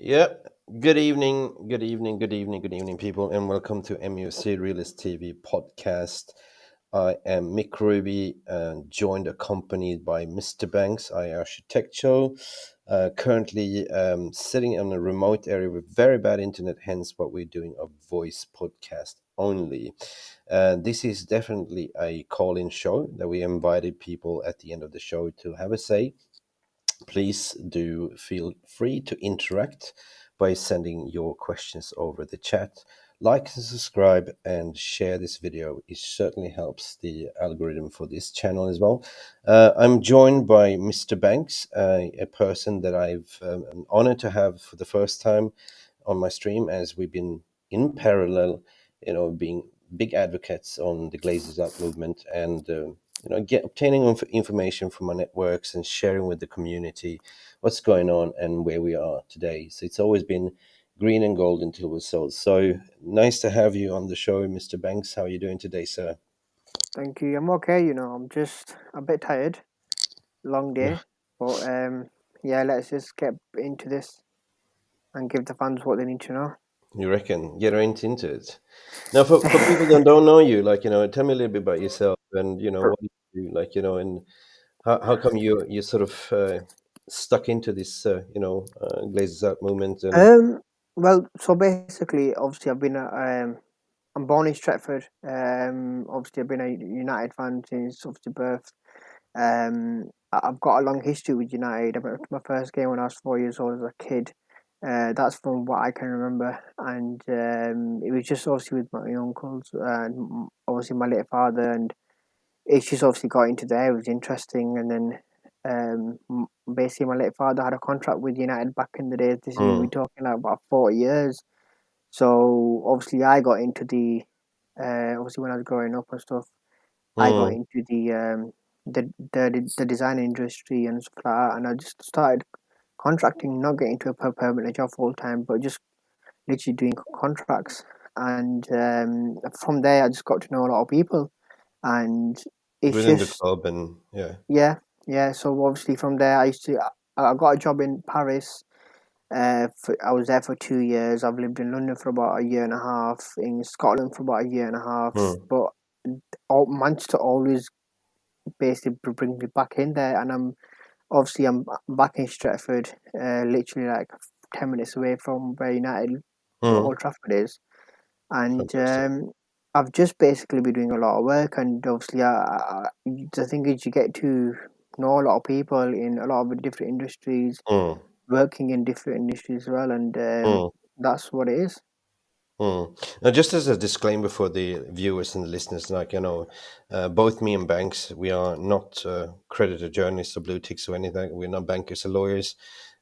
Yeah. Good evening, people, and welcome to MUC Realist TV podcast. I am Mick Ruby, joined, accompanied by Mr. Banks, I Architectural. Currently sitting in a remote area with very bad internet, hence what we're doing a voice podcast only. This is definitely a call-in show that we invited people at the end of the show to have a say. Please do feel free to interact by sending your questions over the chat. Like and subscribe and share this video. It certainly helps the algorithm for this channel as well. I'm joined by Mr. Banks, a person that I've an honor to have for the first time on my stream, as we've been in parallel, being big advocates on the Glaziers Up movement and obtaining information from our networks and sharing with the community what's going on and where we are today. So it's always been green and gold until we're sold. So nice to have you on the show, Mr. Banks. How are you doing today, sir? Thank you. I'm okay. I'm just a bit tired. Long Yeah. day, but yeah. Let's just get into this and give the fans what they need to know. You reckon? Get right into it. Now, for people that don't know you, tell me a little bit about yourself and, Per- what you do, and how come you sort of stuck into this, Glazes Out movement and Um. Well, so basically, obviously, I'm born in Stretford. Obviously, I've been a United fan since obviously birth. I've got a long history with United. I went to my first game when I was 4 years old as a kid. That's from what I can remember, and it was just obviously with my uncles and obviously my late father, and it's just obviously got into there. It was interesting, and then basically my late father had a contract with United back in the days. This is we're mm, talking like about 40 years. So obviously I got into the obviously when I was growing up and stuff, I got mm, into the design industry and stuff like that, and I just started contracting, not getting to a permanent job full time, but just literally doing contracts. And from there, I just got to know a lot of people, and it's within the just club and yeah. yeah, yeah. So obviously from there, I got a job in Paris. I was there for 2 years. I've lived in London for about a year and a half, in Scotland for about a year and a half. Mm, But Manchester always basically brings me back in there, and I'm back in Stretford, literally like 10 minutes away from where United mm, Old Trafford is, and fantastic. I've just basically been doing a lot of work, and obviously, the thing is, you get to know a lot of people in a lot of different industries, Mm, working in different industries as well, and mm, that's what it is. Now, just as a disclaimer for the viewers and the listeners, both me and Banks, we are not credited journalists or blue ticks or anything. We're not bankers or lawyers.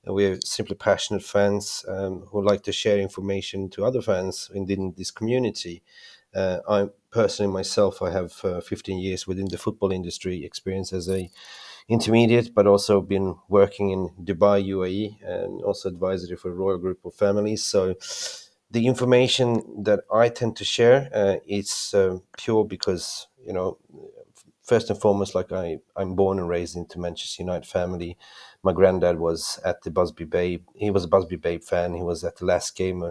We're simply passionate fans who like to share information to other fans in this community. I personally myself, I have 15 years within the football industry experience as a intermediate, but also been working in Dubai, UAE, and also advisory for Royal Group of Families. So the information that I tend to share is pure because, first and foremost, I'm born and raised into Manchester United family. My granddad was at the Busby Babe. He was a Busby Babe fan. He was at the last game,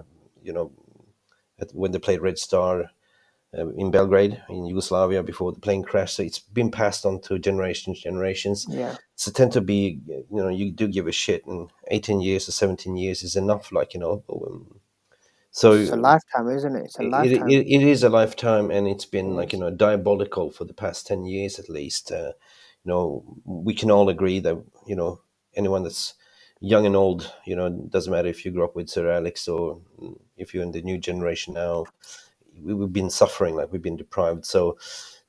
you know, when they played Red Star in Belgrade, in Yugoslavia, before the plane crashed. So it's been passed on to generations. Yeah, So tend to be, you do give a shit, and 18 years or 17 years is enough. it's a So lifetime, isn't it? It's a lifetime. it is a lifetime, and it's been Yes. diabolical for the past 10 years at least. We can all agree that anyone that's young and old, doesn't matter if you grew up with Sir Alex or if you're in the new generation now, we've been suffering, like we've been deprived. So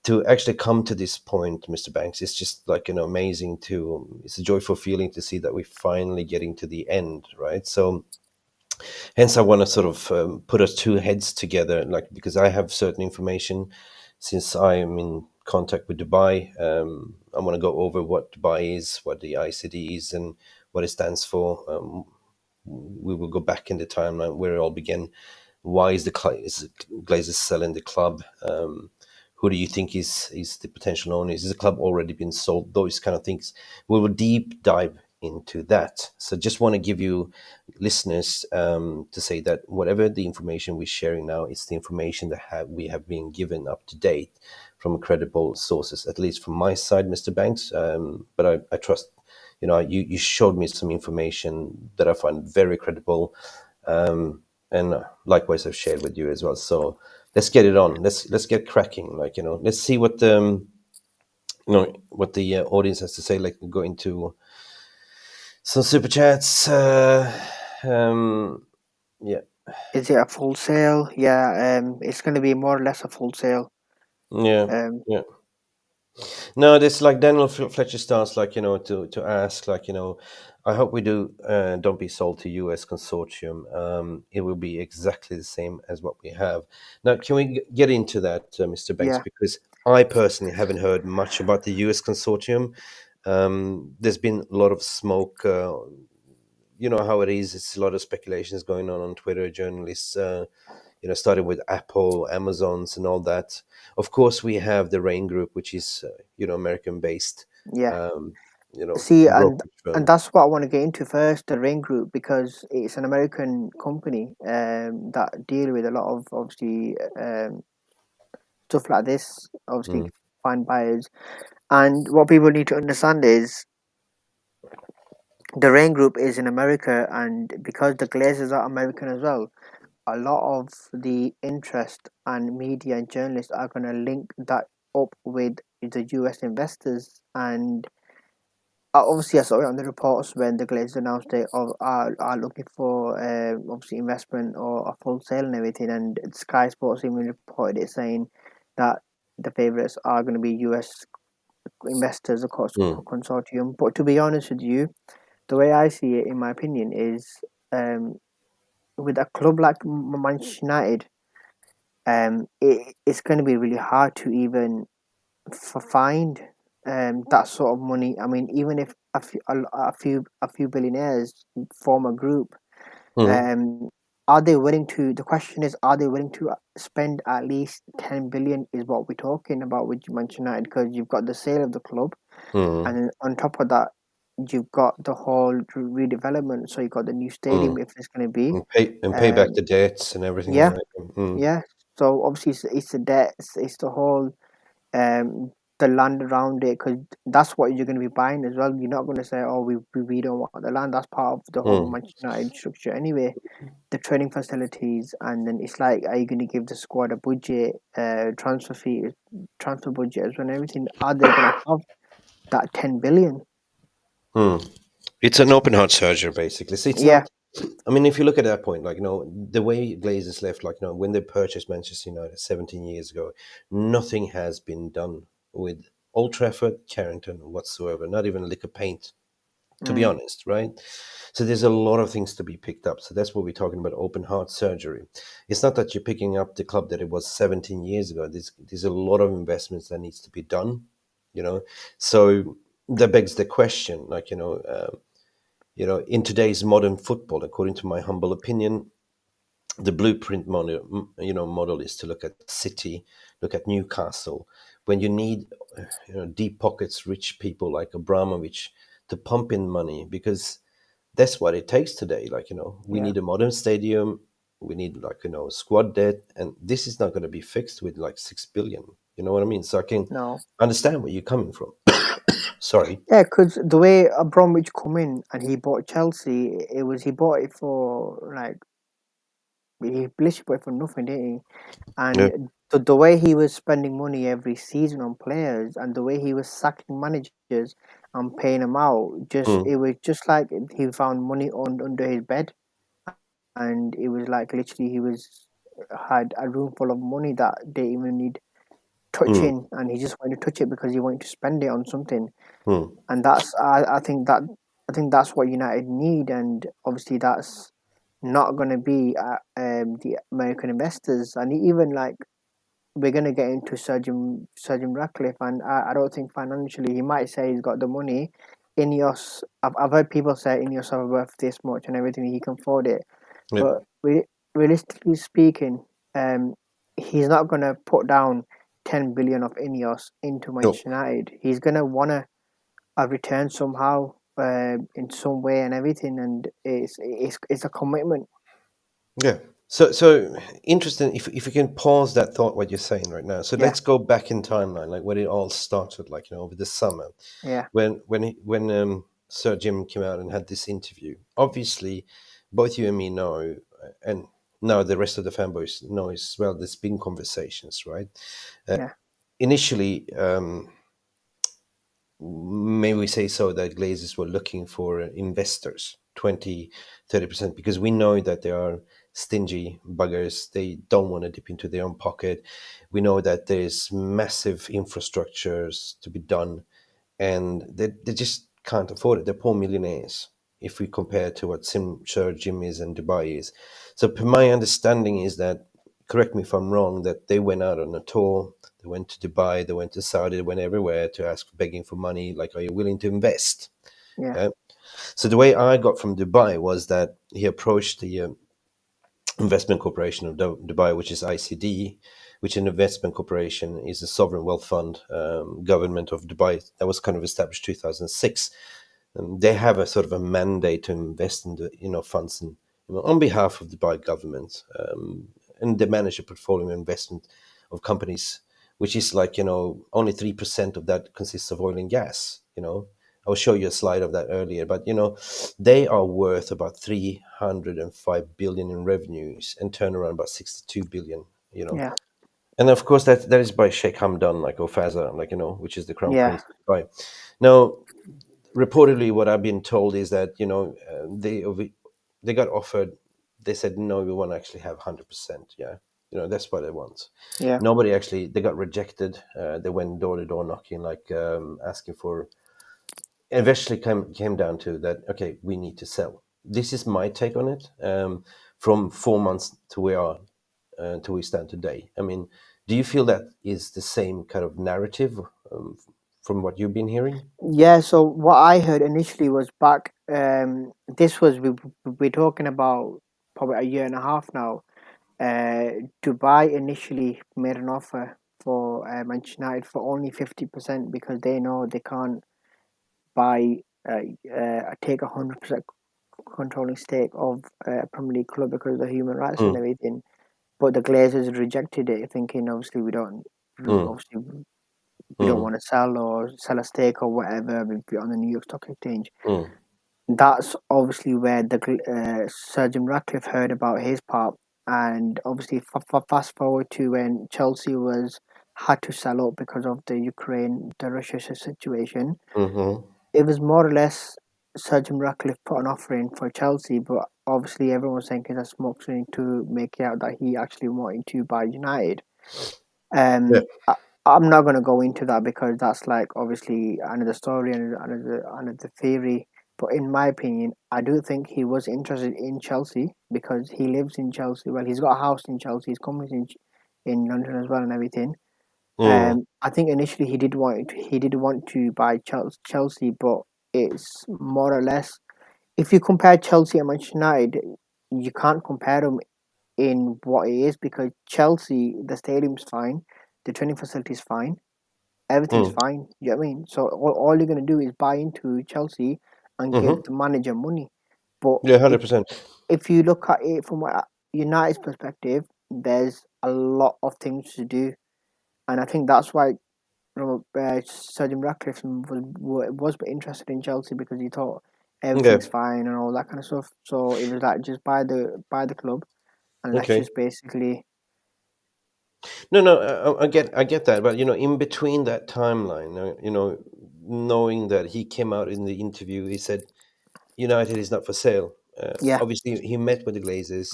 to actually come to this point, Mr. Banks, it's just amazing to it's a joyful feeling to see that we're finally getting to the end, right? So hence I want to sort of put us two heads together, like, because I have certain information since I am in contact with Dubai. I want to go over what Dubai is, what the ICD is, and what it stands for. We will go back in the timeline where it all began. Why is is Glazers selling the club? Who do you think is the potential owner? Is the club already been sold? Those kind of things. We will deep dive into that. So just want to give you listeners to say that whatever the information we're sharing now, it's the information that we have been given up to date from credible sources, at least from my side, Mr. Banks. But I trust, you showed me some information that I find very credible, and likewise I've shared with you as well. So let's get it on. Let's get cracking. Let's see what what the audience has to say. Like, go into some super chats. Yeah, Is it a full sale? Yeah, it's going to be more or less a full sale. yeah, Um, yeah. No, this like Daniel Fletcher starts like to ask like I hope we do don't be sold to U.S. consortium. It will be exactly the same as what we have now. Can we get into that, Mr. Banks? yeah, Because I personally haven't heard much about the U.S. consortium. There's been a lot of smoke. You know how it is. It's a lot of speculations going on Twitter. Journalists, starting with Apple, Amazon's, and all that. Of course, we have the Rain Group, which is American based, yeah. um, See, brokerage and firm. that's what I want to get into first, the Ring Group, because it's an American company that deal with a lot of obviously stuff like this. Obviously, Mm, find buyers, and what people need to understand is the Rain Group is in America, and because the Glazers are American as well, a lot of the interest and media and journalists are going to link that up with the US investors. And obviously, I saw it on the reports when the Glazers announced they are looking for obviously investment or a full sale and everything. And Sky Sports even reported it saying that the favourites are going to be US investors across mm, consortium. But to be honest with you, the way I see it, in my opinion, is um, with a club like Manchester United, it's going to be really hard to even find that sort of money. I mean, even if a few billionaires form a group, mm, um, are they willing to? The question is, are they willing to spend at least 10 billion? Is what we're talking about with Manchester United, because you've got the sale of the club, and mm, then on top of that, you've got the whole redevelopment. So you've got the new stadium, mm. if it's going to be. And pay back Um, the debts and everything. yeah, Like, mm, yeah. So obviously, it's the debt, it's the whole um the land around it, because that's what you're going to be buying as well. You're not going to say, "Oh, we don't want the land." That's part of the whole mm, Manchester United structure anyway. The training facilities, and then it's like, are you going to give the squad a budget, transfer fee, transfer budget as well, and everything? Are they going to have that 10 billion? mm. It's an open heart surgery, basically. So it's Yeah, not. I mean, if you look at that point, like the way Glazers left, like when they purchased Manchester United 17 years ago, nothing has been done with Old Trafford, Carrington whatsoever. Not even a lick of paint, to be mm, honest, right? So there's a lot of things to be picked up. So that's what we're talking about, open heart surgery. It's not that you're picking up the club that it was 17 years ago. There's a lot of investments that needs to be done, you know. So that begs the question, like in today's modern football, according to my humble opinion, the blueprint model is to look at City, look at Newcastle, when you need deep pockets, rich people like Abramovich to pump in money, because that's what it takes today. Like we yeah, need a modern stadium, we need like squad debt, and this is not going to be fixed with like 6 billion. You know what I mean? So I can no, understand where you're coming from. Sorry. yeah, because the way Abramovich come in and he bought Chelsea, he bought it for like, he literally bought it for nothing, didn't he? Yeah. And the way he was spending money every season on players, and the way he was sacking managers and paying them out, it Mm, was just like he found money under his bed, and it was like literally he was had a room full of money that they even need mm, touching, and he just wanted to touch it because he wanted to spend it on something. mm, And I think that's what United need, and obviously that's not going to be the American investors. And even like, we're going to get into Surgeon Ratcliffe, and I don't think financially he might say he's got the money. Ineos, I've heard people say Ineos are worth this much and everything, he can afford it. yeah. But realistically speaking, um, he's not going to put down 10 billion of Ineos into No. Manchester United. He's going to want a return somehow. in some way and everything, and it's a commitment. Yeah. So interesting. If you can pause that thought, what you're saying right now. So Yeah, let's go back in timeline, like when it all started, like over the summer, yeah, when Sir Jim came out and had this interview. Obviously, both you and me know, and now the rest of the fanboys know as well. There's been conversations, right? Uh, yeah, Initially, maybe we say so that Glazers were looking for investors, 20-30%, because we know that they are stingy buggers. They don't want to dip into their own pocket. We know that there's massive infrastructures to be done, and they just can't afford it. They're poor millionaires if we compare to what Sir Jim is and Dubai is. So my understanding is that, correct me if I'm wrong, that they went out on a tour. They went to Dubai, they went to Saudi, they went everywhere to ask, begging for money. Like, are you willing to invest? yeah, Yeah. So the way I got from Dubai was that he approached the Investment Corporation of Dubai, which is ICD, which an investment corporation is a sovereign wealth fund, government of Dubai that was kind of established 2006. They have a sort of a mandate to invest in the funds and, on behalf of the Dubai government, and they manage a portfolio investment of companies, which is like only 3% of that consists of oil and gas. I'll show you a slide of that earlier, but they are worth about 305 billion in revenues and turn around about 62 billion. You know, yeah, and of course that is by Sheikh Hamdan, like, or Faza, like, which is the crown yeah, prince of Dubai. Now, reportedly, what I've been told is that they got offered. They said no, we want to actually have 100%. Yeah, that's what they want. yeah, Nobody actually. They got rejected. They went door to door knocking, like, asking for. Eventually, came down to that. Okay, we need to sell. This is my take on it. From 4 months to where we are, to we stand today. I mean, do you feel that is the same kind of narrative, from what you've been hearing? yeah. So what I heard initially was back. This was we're talking about probably a year and a half now. Dubai initially made an offer for Manchester United for only 50% because they know they can't buy take 100% controlling stake of a Premier League club because of the human rights and Mm, everything. But the Glazers rejected it, thinking obviously mm, obviously we don't mm, want to sell or sell a stake or whatever. We be on the New York Stock Exchange. mm, That's obviously where the Surgeon Ratcliffe heard about his part, and obviously fast forward to when Chelsea was had to sell up because of the Russia situation. mm-hmm. It was more or less Surgeon Ratcliffe put an offer in for Chelsea, but obviously everyone was saying it's a smoke screen to make it out that he actually wanted to buy United. Yeah. I'm not going to go into that because that's like obviously another story and another theory. But in my opinion, I do think he was interested in Chelsea because he lives in Chelsea. Well, he's got a house in Chelsea. His company's in London as well and everything. Mm, I think initially he did want to buy Chelsea, but it's more or less if you compare Chelsea and Manchester United, you can't compare them in what it is because Chelsea, the stadium's fine, the training facility is fine, everything's mm, fine. You know what I mean? So all you're gonna do is buy into Chelsea and give mm-hmm. the manager money. But Yeah, 100%. if you look at it from United's perspective, there's a lot of things to do, and I think that's why Sir Jim Ratcliffe was interested in Chelsea because he thought Yeah. everything's fine and all that kind of stuff. So it was like just buy the club and let's Okay. just basically No, no, I get that, but in between that timeline, knowing that he came out in the interview, he said United is not for sale. yeah, Obviously, he met with the Glazers.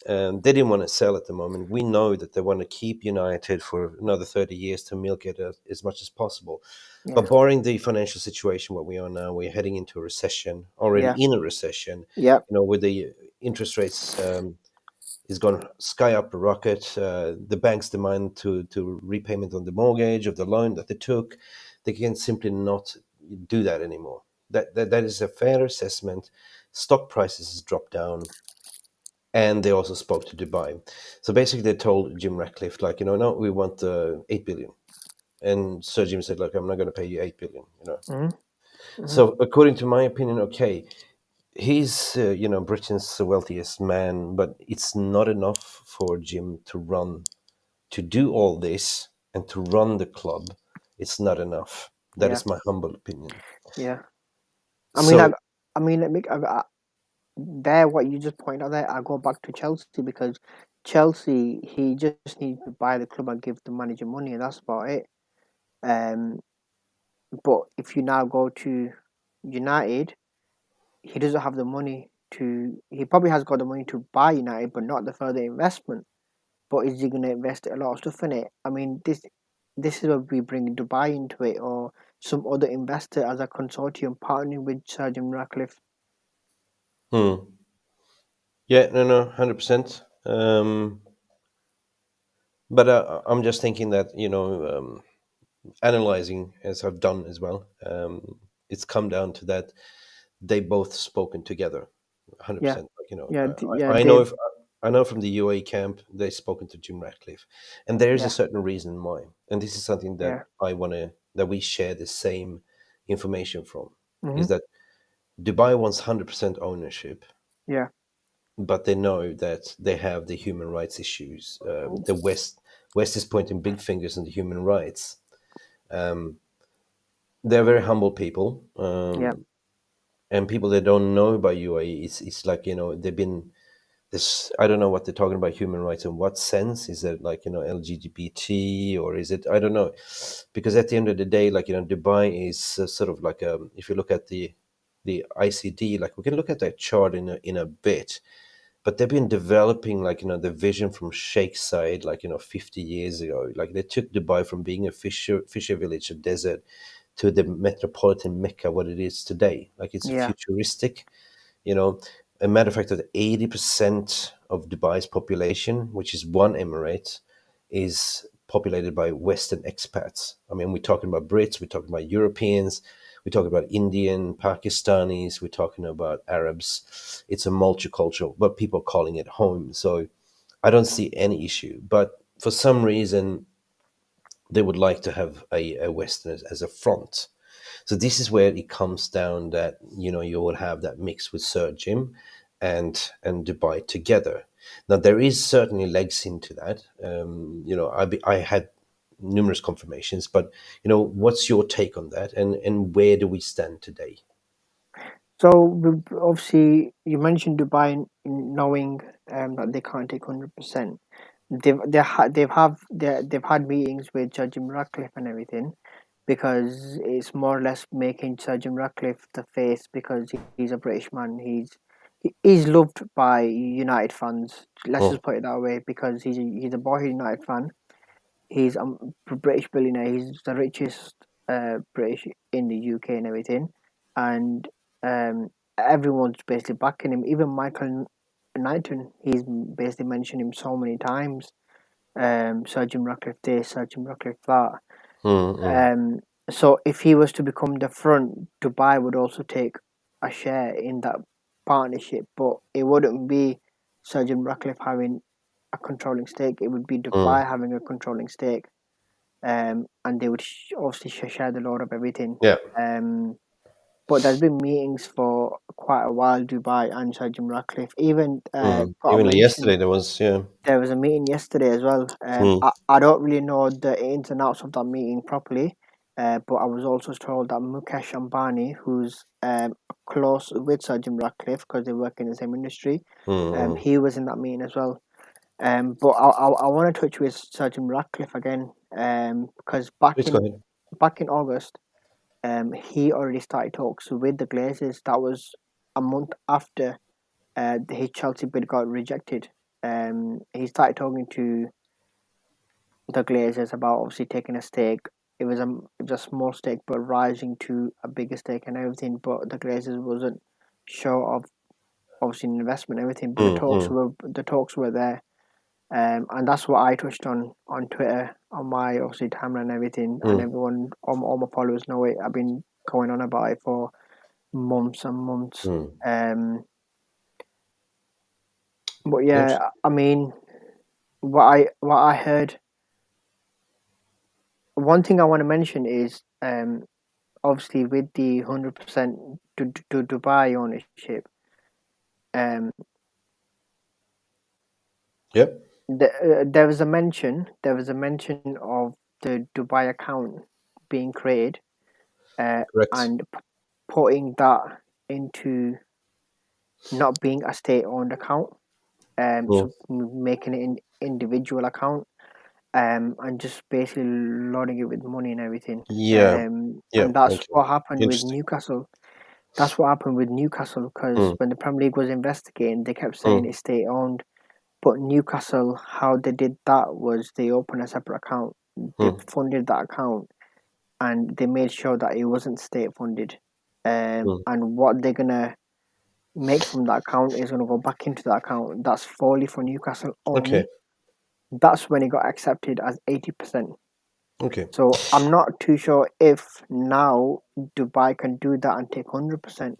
They didn't want to sell at the moment. We know that they want to keep United for another 30 years to milk it as much as possible. yeah, But barring the financial situation where we are now, we're heading into a recession, already yeah, in a recession, yeah, with the interest rates, is going to sky up a rocket. The banks demand to repayment on the mortgage of the loan that they took. They can simply not do that anymore. That is a fair assessment. Stock prices has dropped down, and they also spoke to Dubai. So basically, they told Jim Ratcliffe, like, no, we want 8 billion. And Sir Jim said, like, I'm not going to pay you 8 billion. mm-hmm. So according to my opinion, okay, he's Britain's wealthiest man, but it's not enough for Jim to run, to do all this and to run the club. It's not enough. That Yeah, is my humble opinion. yeah. I mean, So there, what you just pointed out there, I go back to Chelsea because Chelsea, he just needs to buy the club and give the manager money, and that's about it. Um, but if you now go to United, he doesn't have the money to. He probably has got the money to buy United, but not the further investment. But is he going to invest a lot of stuff in it? I mean, this is where we bring Dubai into it, or some other investor as a consortium partnering with Sir Jim Ratcliffe. hmm, yeah, no, 100%. But I'm just thinking that analyzing as I've done as well, it's come down to that they both spoken together, Yeah, 100%. Like yeah, yeah. I know They've if I know from the UAE camp they've spoken to Jim Ratcliffe, and there is a yeah, certain reason why, and this is something that yeah. that we share the same information from, Hmm. is that Dubai wants 100% ownership, Yeah. but they know that they have the human rights issues. The West is pointing big fingers on the human rights. Um, they're very humble people, Yeah. and people that don't know about UAE, it's like they've been this. I don't know what they're talking about human rights in what sense. Is it like LGBT, or is it, I don't know, because at the end of the day, like Dubai is sort of like if you look at the ICD, like we can look at that chart in a bit, but they've been developing like the vision from Sheikh side, like 50 years ago. Like they took Dubai from being a fisher village, a desert, to the metropolitan Mecca what it is today. Like it's Yeah. futuristic, you know. A matter of fact, that 80% of Dubai's population, which is one emirate, is populated by Western expats. I mean, we're talking about Brits, we're talking about Europeans, we're talking about Indian, Pakistanis, we're talking about Arabs. It's a multicultural, but people are calling it home. So I don't see any issue. But for some reason, they would like to have a Western as a front. So this is where it comes down that you will have that mix with Sir Jim and Dubai together. Now there is certainly legs into that. I had numerous confirmations, but what's your take on that, and where do we stand today? So obviously, you mentioned Dubai knowing that they can't take 100%. They've had meetings with Judge Jim Ratcliffe and everything because it's more or less making Sir Jim Ratcliffe the face because he's a British man. He's loved by United fans. Let's Hmm, just put it that way because he's a boy United fan. He's a British billionaire. He's the richest British in the UK and everything, and um, everyone's basically backing him. Even Michael Knighton, he's basically mentioned him so many times. Sir Jim Ratcliffe this, Sir Jim Ratcliffe that. hmm, hmm. Um, so if he was to become the front, Dubai would also take a share in that partnership, but it wouldn't be Sir Jim Ratcliffe having a controlling stake. It would be Hmm. Dubai having a controlling stake, and they would obviously share the load of everything. Yeah. Um, but there's been meetings for quite a while, Dubai and Sir Jim Ratcliffe. Even Hmm. got a Even mention. yesterday there was, yeah. There was a meeting yesterday as well. Hmm. I don't really know the ins and outs of that meeting properly, but I was also told that Mukesh Ambani, who's close with Sir Jim Ratcliffe because they work in the same industry, Hmm. Hmm. he was in that meeting as well. But I want to touch with Sir Jim Ratcliffe again, because Please go ahead. back in August, he already started talks with the Glazers. That was a month after his Chelsea bid got rejected. He started talking to the Glazers about obviously taking a stake. It was a small stake, but rising to a bigger stake and everything. But the Glazers wasn't sure of obviously investment and everything. But Hmm. Hmm. the talks were there. And that's what I touched on Twitter, on my obviously timeline and everything, and Hmm. everyone, all my followers know it. I've been going on about it for months and months. Hmm. Um, but Yes. yeah, I mean, what I heard. One thing I want to mention is, obviously with the 100% to Dubai ownership, um, Yep. there was a mention. There was a mention of the Dubai account being created, Correct. and putting that into not being a state-owned account. Mm. So making it an individual account, and just basically loading it with money and everything. Yeah. Yeah. And that's Okay. what happened with Interesting. Newcastle. That's what happened with Newcastle because Mm. when the Premier League was investigating, they kept saying Mm. it's state-owned. But Newcastle, how they did that was they opened a separate account. They Mm. funded that account and they made sure that it wasn't state funded. Mm. And what they're gonna make from that account is gonna go back into that account. That's fully for Newcastle Okay. only. That's when it got accepted as 80%. Okay. So I'm not too sure if now Dubai can do that and take 100%.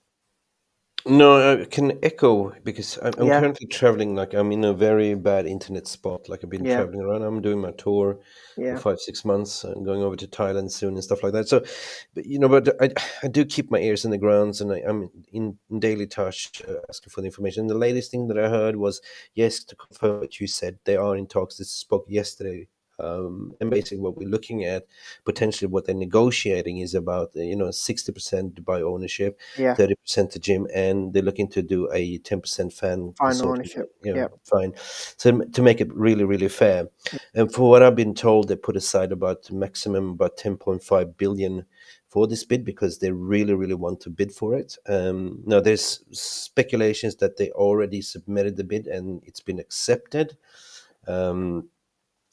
No, I can echo because I'm Yeah, currently traveling. Like I'm in a very bad internet spot. Like I've been yeah, traveling around. I'm doing my tour for yeah, 5 6 months. I'm going over to Thailand soon and stuff like that. So, but I do keep my ears in the grounds and I'm in daily touch, asking for the information. The latest thing that I heard was yes, to confirm what you said, they are in talks. This spoke yesterday. And basically, what we're looking at potentially what they're negotiating is about 60% Dubai ownership, yeah. 30% to gym, and they're looking to do a 10% fan Final consortium. ownership. Yeah, Yeah, fine. So to make it really, really fair, and for what I've been told, they put aside about maximum about 10.5 billion for this bid because they really, really want to bid for it. Now, there's speculations that they already submitted the bid and it's been accepted. Um,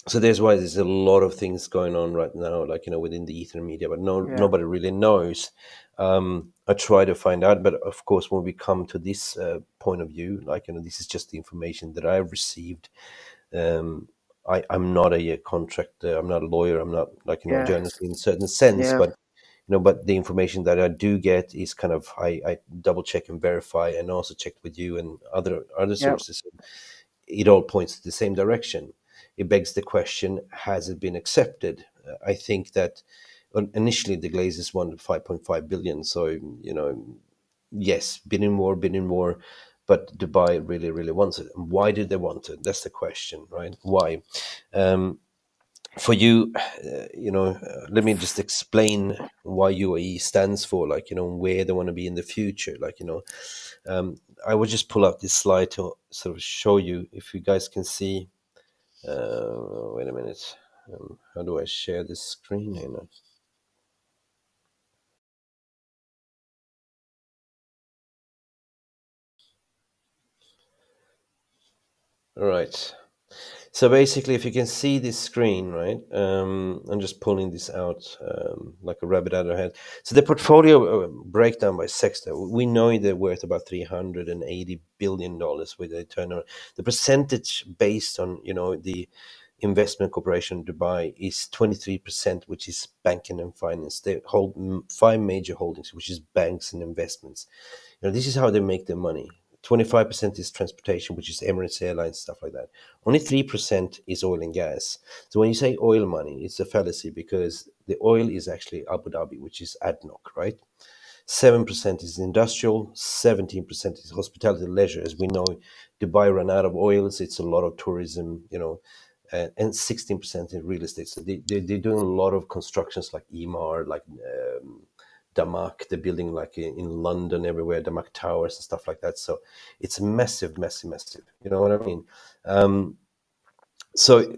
so there's why there's a lot of things going on right now, like within the ether media, but yeah, nobody really knows. I try to find out, but of course, when we come to this point of view, like this is just the information that I've received. Um, I'm not a contractor, I'm not a lawyer, I'm not like a yeah, journalist in a certain sense, yeah, but but the information that I do get is kind of I double check and verify, and also check with you and other yeah, sources. It all points to the same direction. It begs the question: has it been accepted? I think that initially the Glazers wanted 5.5 billion, so yes, bidding war, but Dubai really, really wants it. And why did they want it? That's the question, right? Why? Um, for you, let me just explain why UAE stands for, like where they want to be in the future, like I will just pull up this slide to sort of show you if you guys can see. Wait a minute. How do I share this screen here now? All right. So basically, if you can see this screen, right? I'm just pulling this out like a rabbit out of a hat. So the portfolio breakdown by sector, we know they're worth about $380 billion with a turnover. The percentage based on the investment corporation Dubai is 23%, which is banking and finance. They hold five major holdings, which is banks and investments. This is how they make their money. 25% is transportation, which is Emirates Airlines, stuff like that. Only 3% is oil and gas. So when you say oil money, it's a fallacy because the oil is actually Abu Dhabi, which is ADNOC, right? 7% is industrial, 17% is hospitality and leisure. As we know, Dubai ran out of oils, it's a lot of tourism, and 16% in real estate. So they're doing a lot of constructions like Emaar, like Damak, they're building like in London, everywhere, Damak Towers and stuff like that. So it's massive, massive, massive. You know what I mean? So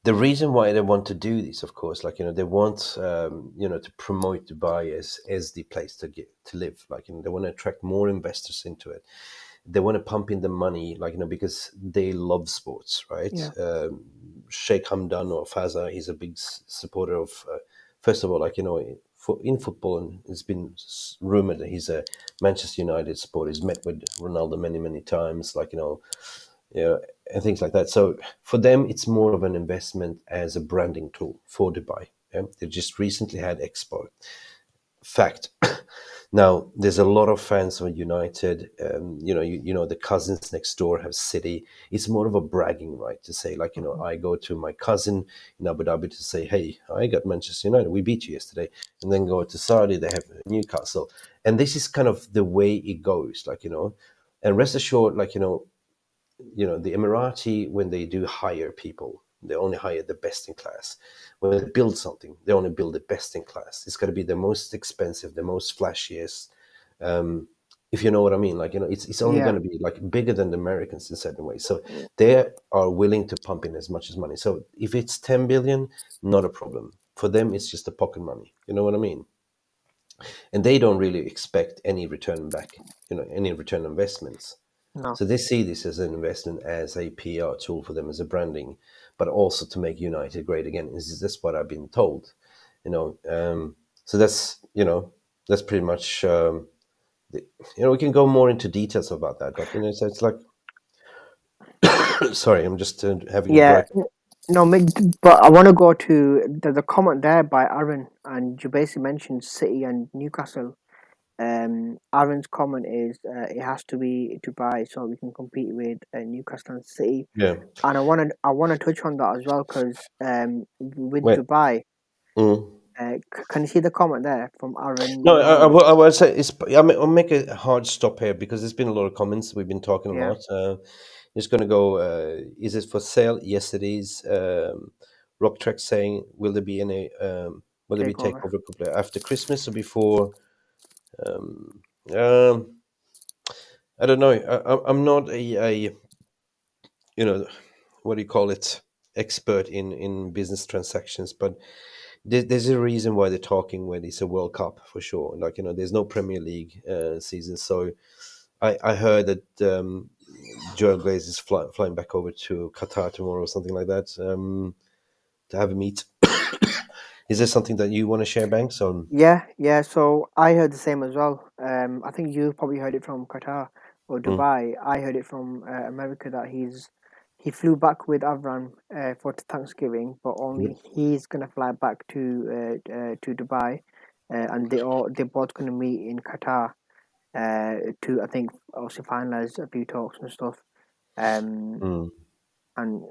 the reason why they want to do this, of course, like they want to promote Dubai as the place to get to live. Like they want to attract more investors into it. They want to pump in the money, like because they love sports, right? yeah, Sheikh Hamdan or Faza is a big supporter of. First of all, like for in football, and it's been rumored that he's a Manchester United supporter. He's met with Ronaldo many, many times, like and things like that. So for them, it's more of an investment as a branding tool for Dubai. Yeah? They just recently had Expo. Fact. Now, there's a lot of fans of United. The cousins next door have City. It's more of a bragging right to say, like, I go to my cousin in Abu Dhabi to say, hey, I got Manchester United. We beat you yesterday. And then go to Saudi, they have Newcastle. And this is kind of the way it goes, like, and rest assured, like, the Emirati, when they do hire people, they only hire the best in class. When they build something, they only build the best in class. It's got to be the most expensive, the most flashiest. Um, if you know what I mean, like, it's only going Yeah. to be like bigger than the Americans in certain ways. So they are willing to pump in as much as money. So if it's 10 billion, not a problem. For them, it's just a pocket money. You know what I mean? And they don't really expect any return back. Any return investments. No. So they see this as an investment, as a PR tool for them, as a branding, but also to make United great again. Is this what I've been told? You know, so that's pretty much. We can go more into details about that, but so it's like, sorry, I'm just having a Yeah. breath. No, but I want to go to the comment there by Aaron, and you basically mentioned City and Newcastle. Aaron's comment is it has to be Dubai so we can compete with Newcastle and City, Yeah. and I want to touch on that as well because with Wait. Dubai, Mm. can you see the comment there from Aaron No, Mohammed? I will say I'll make a hard stop here because there's been a lot of comments. We've been talking a Yeah, lot. Just going to go. Is it for sale? Yes, it is. Rock Track saying, will there be any? Will there be takeover. takeover after Christmas or before? Um, um, I don't know. I'm not a what do you call it, expert in business transactions, but there's a reason why they're talking when it's a World Cup for sure. Like, there's no Premier League season, so I heard that Joel Glaze is flying back over to Qatar tomorrow or something like that, to have a meet. Is there something that you want to share, Banks? On? Yeah, yeah. So I heard the same as well. I think you probably heard it from Qatar or Mm, Dubai. I heard it from America that he flew back with Avram for Thanksgiving, but only yep. he's gonna fly back to Dubai, and they're both gonna meet in Qatar to I think also finalize a few talks and stuff. Um, Mm, and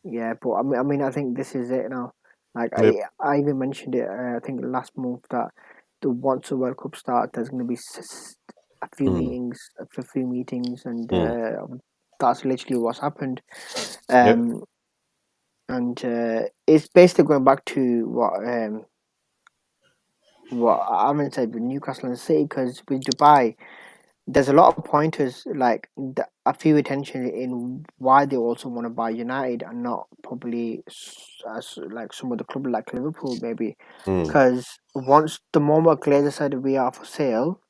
yeah, but I think this is it now. Like yep. I even mentioned it. I think last month that the once the World Cup starts, there's going to be Mm, a few meetings, and mm, that's literally what's happened. yep. Um, and it's basically going back to what Aaron said with Newcastle and City, because with Dubai, there's a lot of pointers like a few attention in why they also want to buy United and not probably as like some of the clubs like Liverpool maybe, Mm, because once the moment Glazer said we are for sale,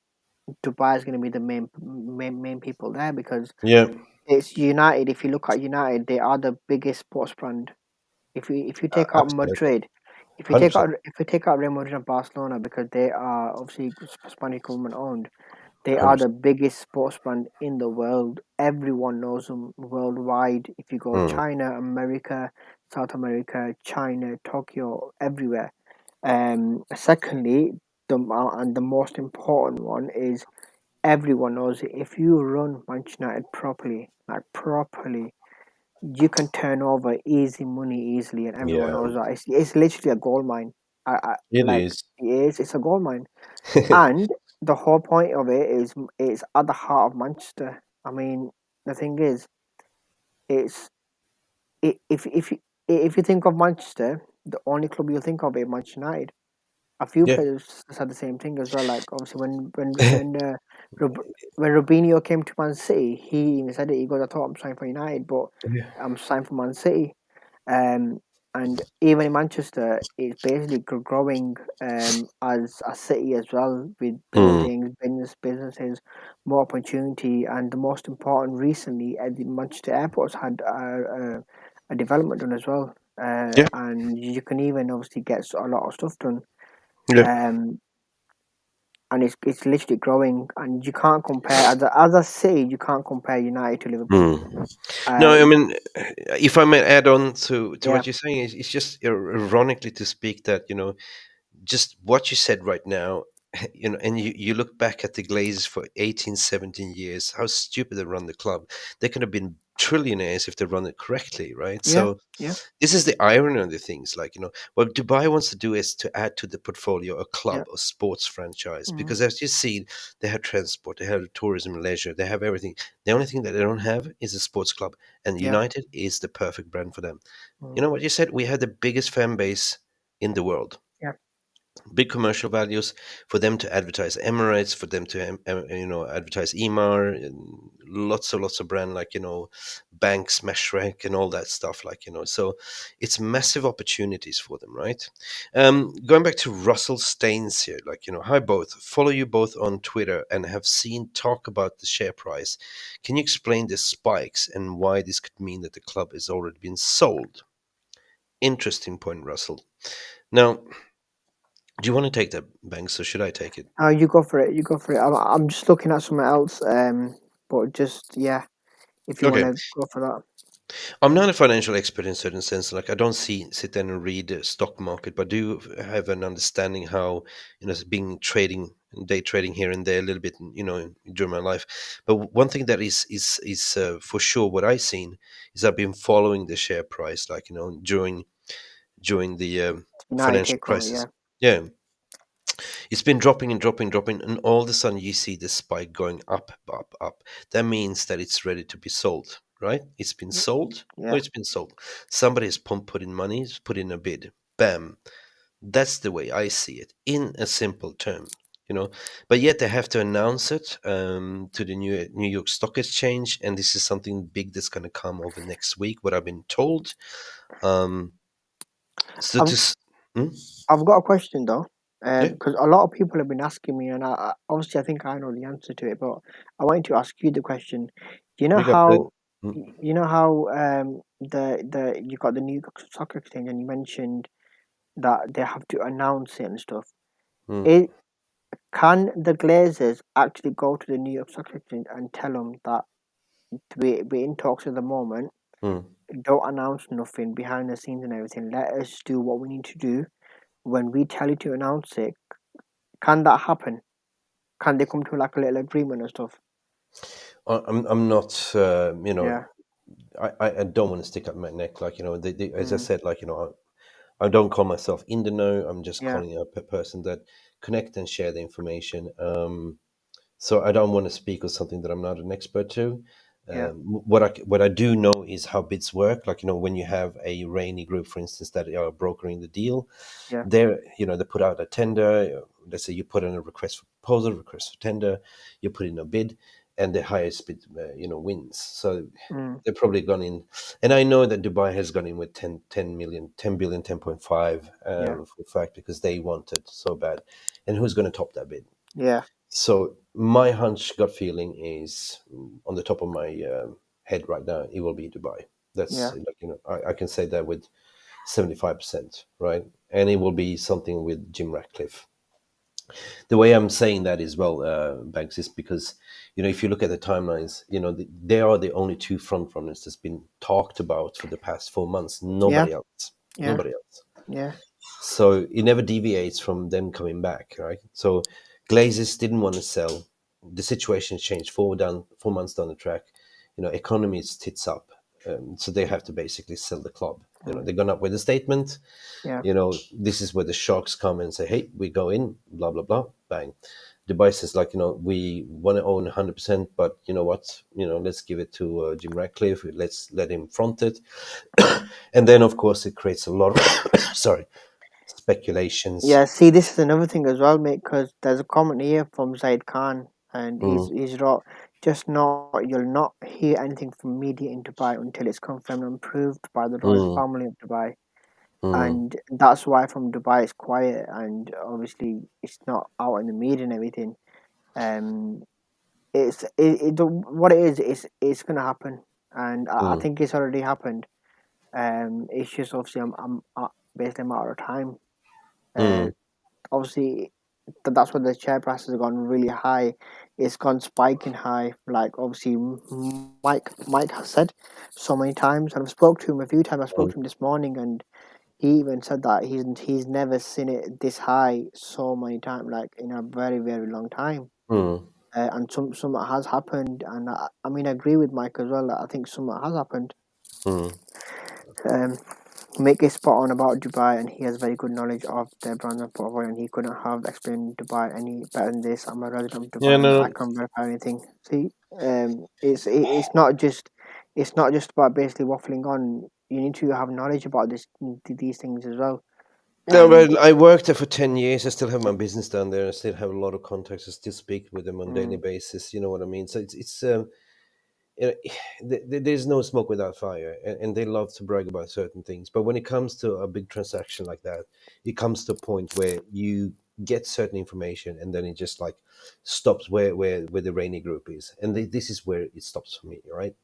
Dubai is going to be the main people there because yeah. it's United. If you look at United, they are the biggest sports brand. If you take out Absolutely. Madrid, 100%. if you take out Real Madrid and Barcelona because they are obviously Spanish government owned, they are 100%. the biggest sports brand in the world. Everyone knows them worldwide. If you go Mm, China, America, South America, China, Tokyo, everywhere. Secondly, and the most important one is everyone knows it. If you run Manchester United properly, like properly, you can turn over easy money easily, and everyone yeah, knows that. It's literally a gold mine. it Like is. it is. It's a gold mine. And the whole point of it is it's at the heart of Manchester. I mean, the thing is, it's if you think of Manchester, the only club you'll think of is Manchester United. A few Yeah. players said the same thing as well. Like obviously Rob, when Robinho came to Man City, he even said it. He goes, "I thought I'm signed for United, but Yeah. I'm signed for Man City." Um, and even in Manchester, it's basically growing as a city as well with Mm, buildings, businesses, more opportunity, and the most important recently, the Manchester Airport's had a development done as well, yeah. and you can even obviously get a lot of stuff done. Yeah. Um, and it's literally growing, and you can't compare as a city, you can't compare United to Liverpool. Mm. No, Uh, I mean, if I may add on to yeah, what you're saying, it's just ironically to speak that, just what you said right now. and you look back at the Glazers for 18, 17 years, how stupid they run the club. They could have been trillionaires if they run it correctly, right? Yeah, So yeah, this is the irony of the things, like, what Dubai wants to do is to add to the portfolio a yeah. club or sports franchise, Mm, because as you see, they have transport, they have tourism and leisure, they have everything. The only thing that they don't have is a sports club, and yeah. United is the perfect brand for them. You Mm, know what you said? We have the biggest fan base in the world, yeah. big commercial values for them to advertise Emirates, for them to advertise Emar, and lots of brand, like, Banks, Meshrek, and all that stuff, like, so it's massive opportunities for them, right? Going back to Russell Staines here, like, hi both, follow you both on Twitter and have seen talk about the share price. Can you explain the spikes and why this could mean that the club has already been sold? Interesting point, Russell. Now, do you want to take that, Banks, or should I take it? You go for it. You go for it. I'm just looking at something else. But just yeah, if you want Okay, to go for that. I'm not a financial expert in certain sense. Like, I don't sit there and read the stock market, but do have an understanding how, being trading, day trading here and there a little bit, during my life. But one thing that is for sure what I've seen is I've been following the share price, like, during the United financial takeover. crisis. Yeah, Yeah, it's been dropping and dropping, dropping, and all of a sudden you see the spike going up, up, up. That means that it's ready to be sold, right? It's been sold. yeah. Or it's been sold. Somebody has put in money, has put in a bid. Bam. That's the way I see it, in a simple term. You know, but yet they have to announce it to the New York Stock Exchange, and this is something big that's going to come over next week. What I've been told. Um, so I've to, hmm? I've got a question though. Yeah, Because a lot of people have been asking me, and obviously I think I know the answer to it, but I wanted to ask you the question. You know you got it. how, Mm, you know how the you got the New York Stock Exchange, and you mentioned that they have to announce it and stuff. mm, It can the Glazers actually go to the New York Stock Exchange and tell them that we're in talks at the moment. mm. Don't announce nothing behind the scenes and everything. Let us do what we need to do. When we tell you to announce it, can that happen? Can they come to like a little agreement and stuff? I'm not, Yeah. I don't want to stick up my neck, like, as I Mm, said, like, I don't call myself in the know. I'm just yeah. calling a person that connect and share the information. So I don't want to speak of something that I'm not an expert to. Yeah. What I do know is how bids work. Like, when you have a Rainy Group, for instance, that are brokering the deal, Yeah. they put out a tender. Let's say you put in a request for proposal, request for tender, you put in a bid, and the highest bid, wins. So Mm, they've probably gone in, and I know that Dubai has gone in with 10 million, 10 billion, 10.5, yeah. for a fact, because they want it so bad. And who's going to top that bid? Yeah. So my hunch, gut feeling is, on the top of my head right now, it will be Dubai. That's, Yeah. like, I can say that with 75%, right? And it will be something with Jim Ratcliffe. The way I'm saying that as well, Banks, is because, if you look at the timelines, they are the only two front runners that's been talked about for the past 4 months. Yeah. Nobody else. Yeah. Nobody else. Yeah. So it never deviates from them coming back, right? So Glazers didn't want to sell. The situation changed 4 months down the track. Economy is tits up, so they have to basically sell the club. Mm, They're gone up with a statement. yeah. This is where the sharks come and say, "Hey, we go in." Blah blah blah. Bang. Dubai says, like, we want to own 100%, but you know what? Let's give it to Jim Ratcliffe. Let's let him front it, and then of course it creates a lot of sorry, speculations. Yeah. See, this is another thing as well, mate. Because there's a comment here from Zaid Khan, and Mm, he's wrote, just not you'll not hear anything from media in Dubai until it's confirmed and proved by the royal mm, family of Dubai. mm, And that's why from Dubai it's quiet, and obviously it's not out in the media and everything. Um, what it is. It's gonna happen, and I mm, think it's already happened. It's just obviously basically a matter of time. Uh, mm, obviously that's why the share price has gone really high. It's gone spiking high, like obviously Mike has said so many times, and I've spoke to him a few times. I spoke mm, to him this morning, and he even said that he's never seen it this high so many times, like in a very very long time. Mm, And something has happened, and I mean I agree with Mike as well. That I think something has happened. mm. Um, Mick is spot on about Dubai, and he has very good knowledge of their brand and portfolio, and he couldn't have explained Dubai any better than this. I'm a resident of Yeah, Dubai, and I no, can't verify anything. See, it's not just about basically waffling on. You need to have knowledge about these things as well. no, And but I worked there for 10 years. I still have my business down there. I still have a lot of contacts. I still speak with them on a daily mm, basis. You know what I mean? So it's you know, there's no smoke without fire, and they love to brag about certain things. But when it comes to a big transaction like that, it comes to a point where you get certain information, and then it just like stops where the rainy group is, and this is where it stops for me, right?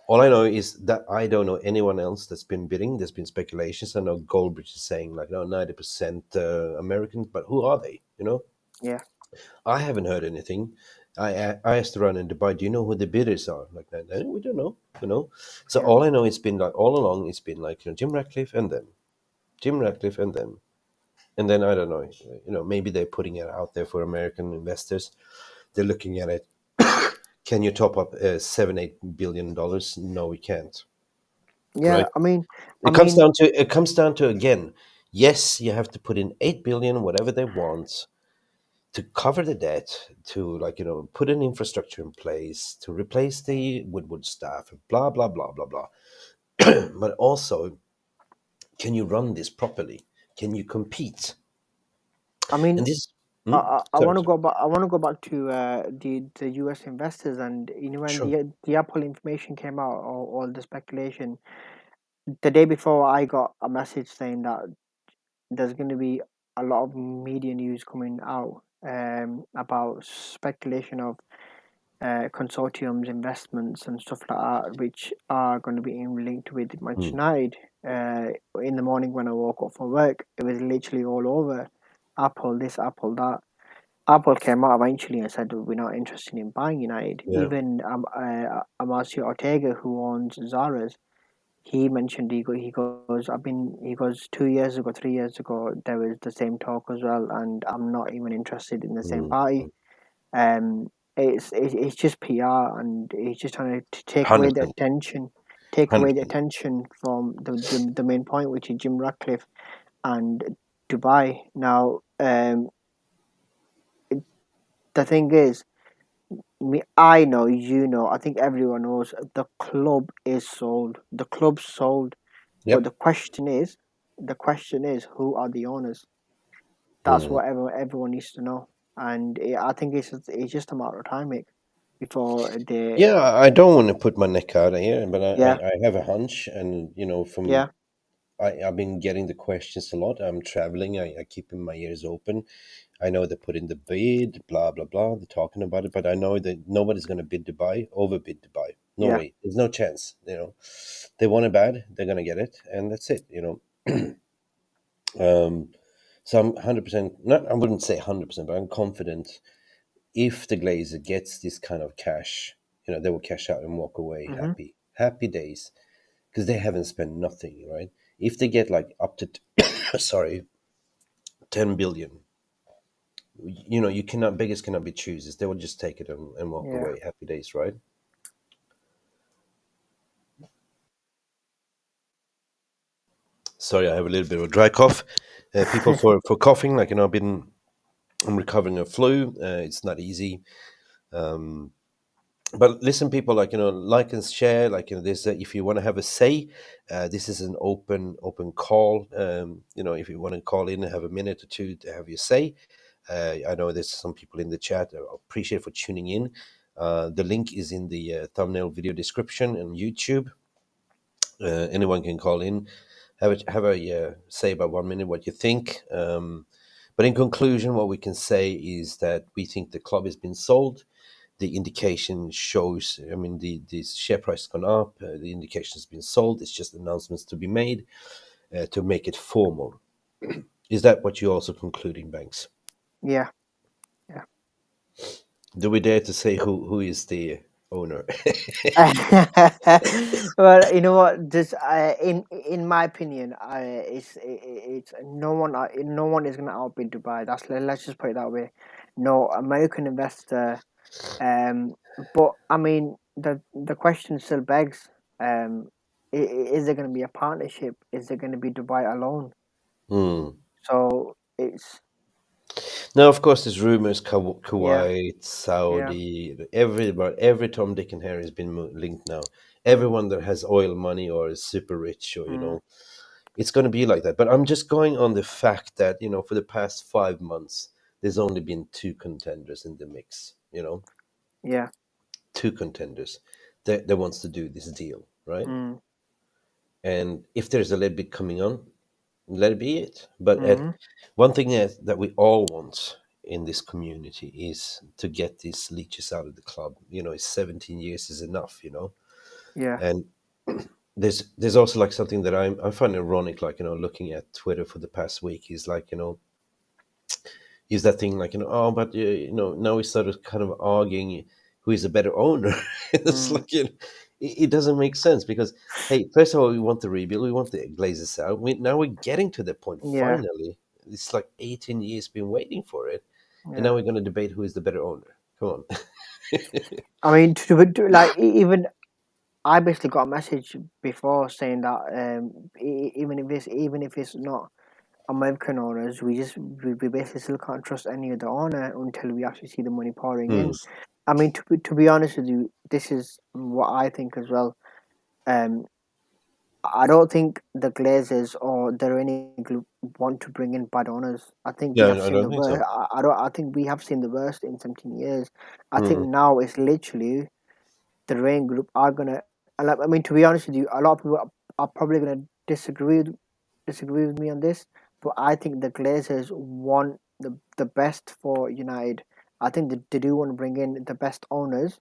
All I know is that I don't know anyone else that's been bidding. There's been speculations. I know Goldbridge is saying like, no, 90% Americans, but who are they? You know, yeah, I haven't heard anything. I asked around in Dubai, do you know who the bidders are? Like, no, no, we don't know. You know, so yeah, all I know it's been like all along. It's been like Jim Ratcliffe and them, Jim Ratcliffe and then I don't know. You know, maybe they're putting it out there for American investors. They're looking at it. Can you top up $7-8 billion? No, we can't. yeah. Right? I mean, It comes down to again. Yes, you have to put in 8 billion, whatever they want, to cover the debt, to like put an infrastructure in place, to replace the Woodward staff, blah blah blah blah blah. But also, can you run this properly? Can you compete? I mean, And this, I sorry, want to sorry. go back. I want to go back to the U.S. investors, and when Sure. the Apple information came out, or all the speculation. The day before, I got a message saying that there's going to be a lot of media news coming out about speculation of consortiums, investments, and stuff like that, which are going to be linked with Manchester Mm, United. In the morning when I woke up for work, it was literally all over. Apple this, Apple that. Apple came out eventually and said we're not interested in buying United. yeah. Even Amancio Ortega, who owns Zara's, he mentioned he goes he goes 2 years ago, 3 years ago there was the same talk as well, and I'm not even interested in the same Mm, party. Um, it's just PR, and he's just trying to take away the 100%. attention, take away the 100%. attention from the main point, which is Jim Ratcliffe and Dubai. Now, the thing is, I know, you know, I think everyone knows the club is sold. The club's sold. But Yep. the question is, who are the owners? That's Mm. what everyone needs to know, and I think it's just a matter of time, Mick, before they. Yeah, I don't want to put my neck out here, but Yeah, I have a hunch, and yeah, I've been getting the questions a lot. I'm traveling. I keeping my ears open. I know they put in the bid, blah blah blah. They're talking about it, but I know that nobody's going to bid Dubai, overbid Dubai. No yeah, way. There's no chance. They want it bad. They're going to get it, and that's it. Um, so I'm 100%. Not. I wouldn't say 100%, but I'm confident. If the Glazer gets this kind of cash, they will cash out and walk away mm-hmm. happy. Happy days, because they haven't spent nothing, right? If they get like up to, sorry, 10 billion, you cannot, beggars cannot be choosers. They will just take it and walk Yeah, away. Happy days, right? Sorry, I have a little bit of a dry cough. People for coughing, like I'm recovering a flu. It's not easy. Um, but listen, people, like and share. This. If you want to have a say, this is an open call. If you want to call in and have a minute or two to have your say. I know there's some people in the chat. I appreciate for tuning in. The link is in the thumbnail video description on YouTube. Anyone can call in, have a say about 1 minute what you think. But in conclusion, what we can say is that we think the club has been sold. The indication shows, I mean, the share price has gone up. The indication has been sold. It's just announcements to be made to make it formal. Is that what you're also concluding, Banks? yeah, yeah. Do we dare to say who is the? owner. Well, you know what? Just in my opinion, it's no one is gonna outbid Dubai. Let's just put it that way. No American investor. Um, but I mean, the question still begs. Is there going to be a partnership? Is there going to be Dubai alone? Hmm. So it's Now, of course, there's rumors yeah, Kuwait, yeah, Saudi, every Tom, Dick, and Harry has been linked now. Everyone that has oil money or is super rich, or mm, it's going to be like that. But I'm just going on the fact that for the past 5 months, there's only been two contenders in the mix. yeah, Two contenders that wants to do this deal, right? mm, And if there's a little bit coming on, let it be it. But mm, one thing that we all want in this community is to get these leeches out of the club. 17 years is enough. yeah, And there's also like something that I find ironic, like looking at Twitter for the past week is like is that thing like oh, but now we started kind of arguing who is a better owner. It's mm, like it doesn't make sense because hey, first of all, we want the rebuild, we want the Glazers out. Now we're getting to the point yeah, finally. It's like 18 years been waiting for it, and yeah. now we're going to debate who is the better owner. Come on. I mean, like even I basically got a message before saying that even if it's not American owners, we basically still can't trust any of the owner until we actually see the money pouring Hmm. in. I mean, to be honest with you, this is what I think as well. Um, I don't think the Glazers or the Rainy Group want to bring in bad owners. I think we Yeah, have I seen don't the think worst. so. I don't. I think we have seen the worst in 17 years. I think Hmm. now it's literally the Rain Group are gonna. I mean, to be honest with you, a lot of people are probably gonna disagree with me on this, but I think the Glazers want the best for United. I think they do want to bring in the best owners.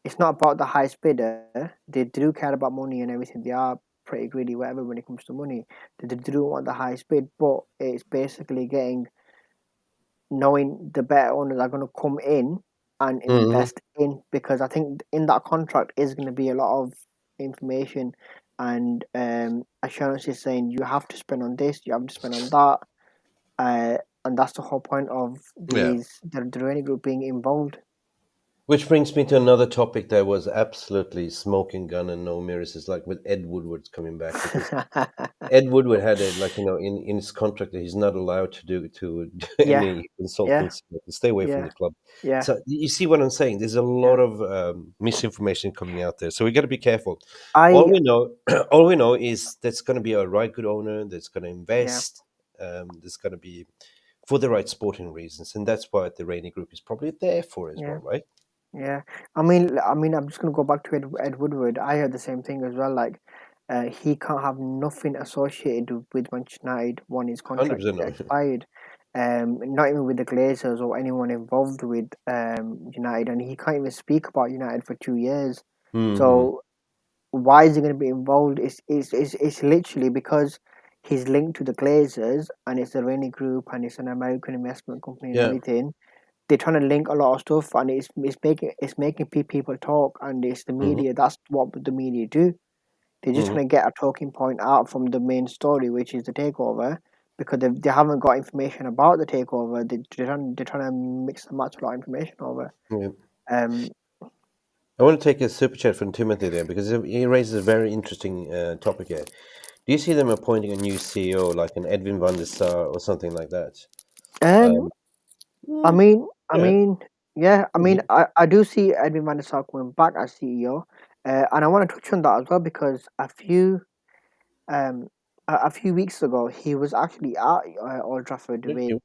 It's not about the highest bidder. They do care about money and everything. They are pretty greedy, whatever, when it comes to money. They do want the highest bid, but it's basically getting knowing the better owners are going to come in and Hmm. invest in, because I think in that contract is going to be a lot of information and assurances saying you have to spend on this, you have to spend on that, and that's the whole point of Yeah. the Rainy Group being involved. Which brings me to another topic that was absolutely smoking gun and no mirrors is like with Ed Woodward's coming back because Ed Woodward had it like in his contract that he's not allowed to do Yeah, any yeah, consultants, to stay away from yeah, the club. yeah, So you see what I'm saying? There's a lot yeah. of misinformation coming out there, so we got to be careful. All I we know, all we know is there's going to be a right good owner that's going to yeah, invest. There's going to be for the right sporting reasons, and that's what the Rainy Group is probably there for as yeah. well, right? Yeah, I'm just gonna go back to Ed Woodward. I heard the same thing as well. Like, he can't have nothing associated with Manchester United when his Hundred contract percent no. expired. Not even with the Glazers or anyone involved with United, and he can't even speak about United for 2 years. Hmm. So why is he going to be involved? It's literally because he's linked to the Glazers, and it's the Rainy Group, and it's an American investment company and Yeah. everything. They're trying to link a lot of stuff, and it's making people talk, and it's the Hmm. media. That's what the media do. They're just Hmm. trying to get a talking point out from the main story, which is the takeover, because they haven't got information about the takeover. They're trying to mix and match a lot of information over. Yeah. Um, I want to take a super chat from Timothy there because he raises a very interesting topic here. Do you see them appointing a new CEO like an Edwin van der Sar or something like that? um, Um, I mm, mean, I yeah. mean, yeah, Mhm. I do see Edwin van der Sar coming back as CEO, and I want to touch on that as well because um a few weeks ago he was actually at Old Trafford Thank with you.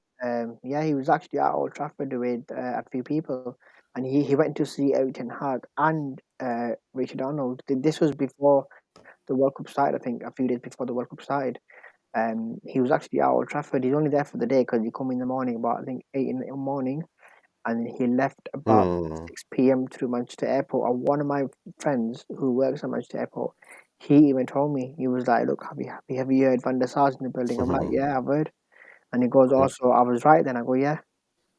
yeah, he was actually at Old Trafford with a few people, and he went to see Eric Ten Hag and Richard Arnold. This was before the World Cup started, I think, a few days before the World Cup started. He was actually at Old Trafford. He's only there for the day because he come in the morning about, I think, 8 in the morning, and he left about Mm, 6 p.m. through Manchester Airport. And one of my friends who works at Manchester Airport, he even told me, he was like, "Look, have you heard Van der Sar's in the building?" I'm like, "Yeah, I've heard." And he goes, yeah. "Also, I was right then." I go, "Yeah."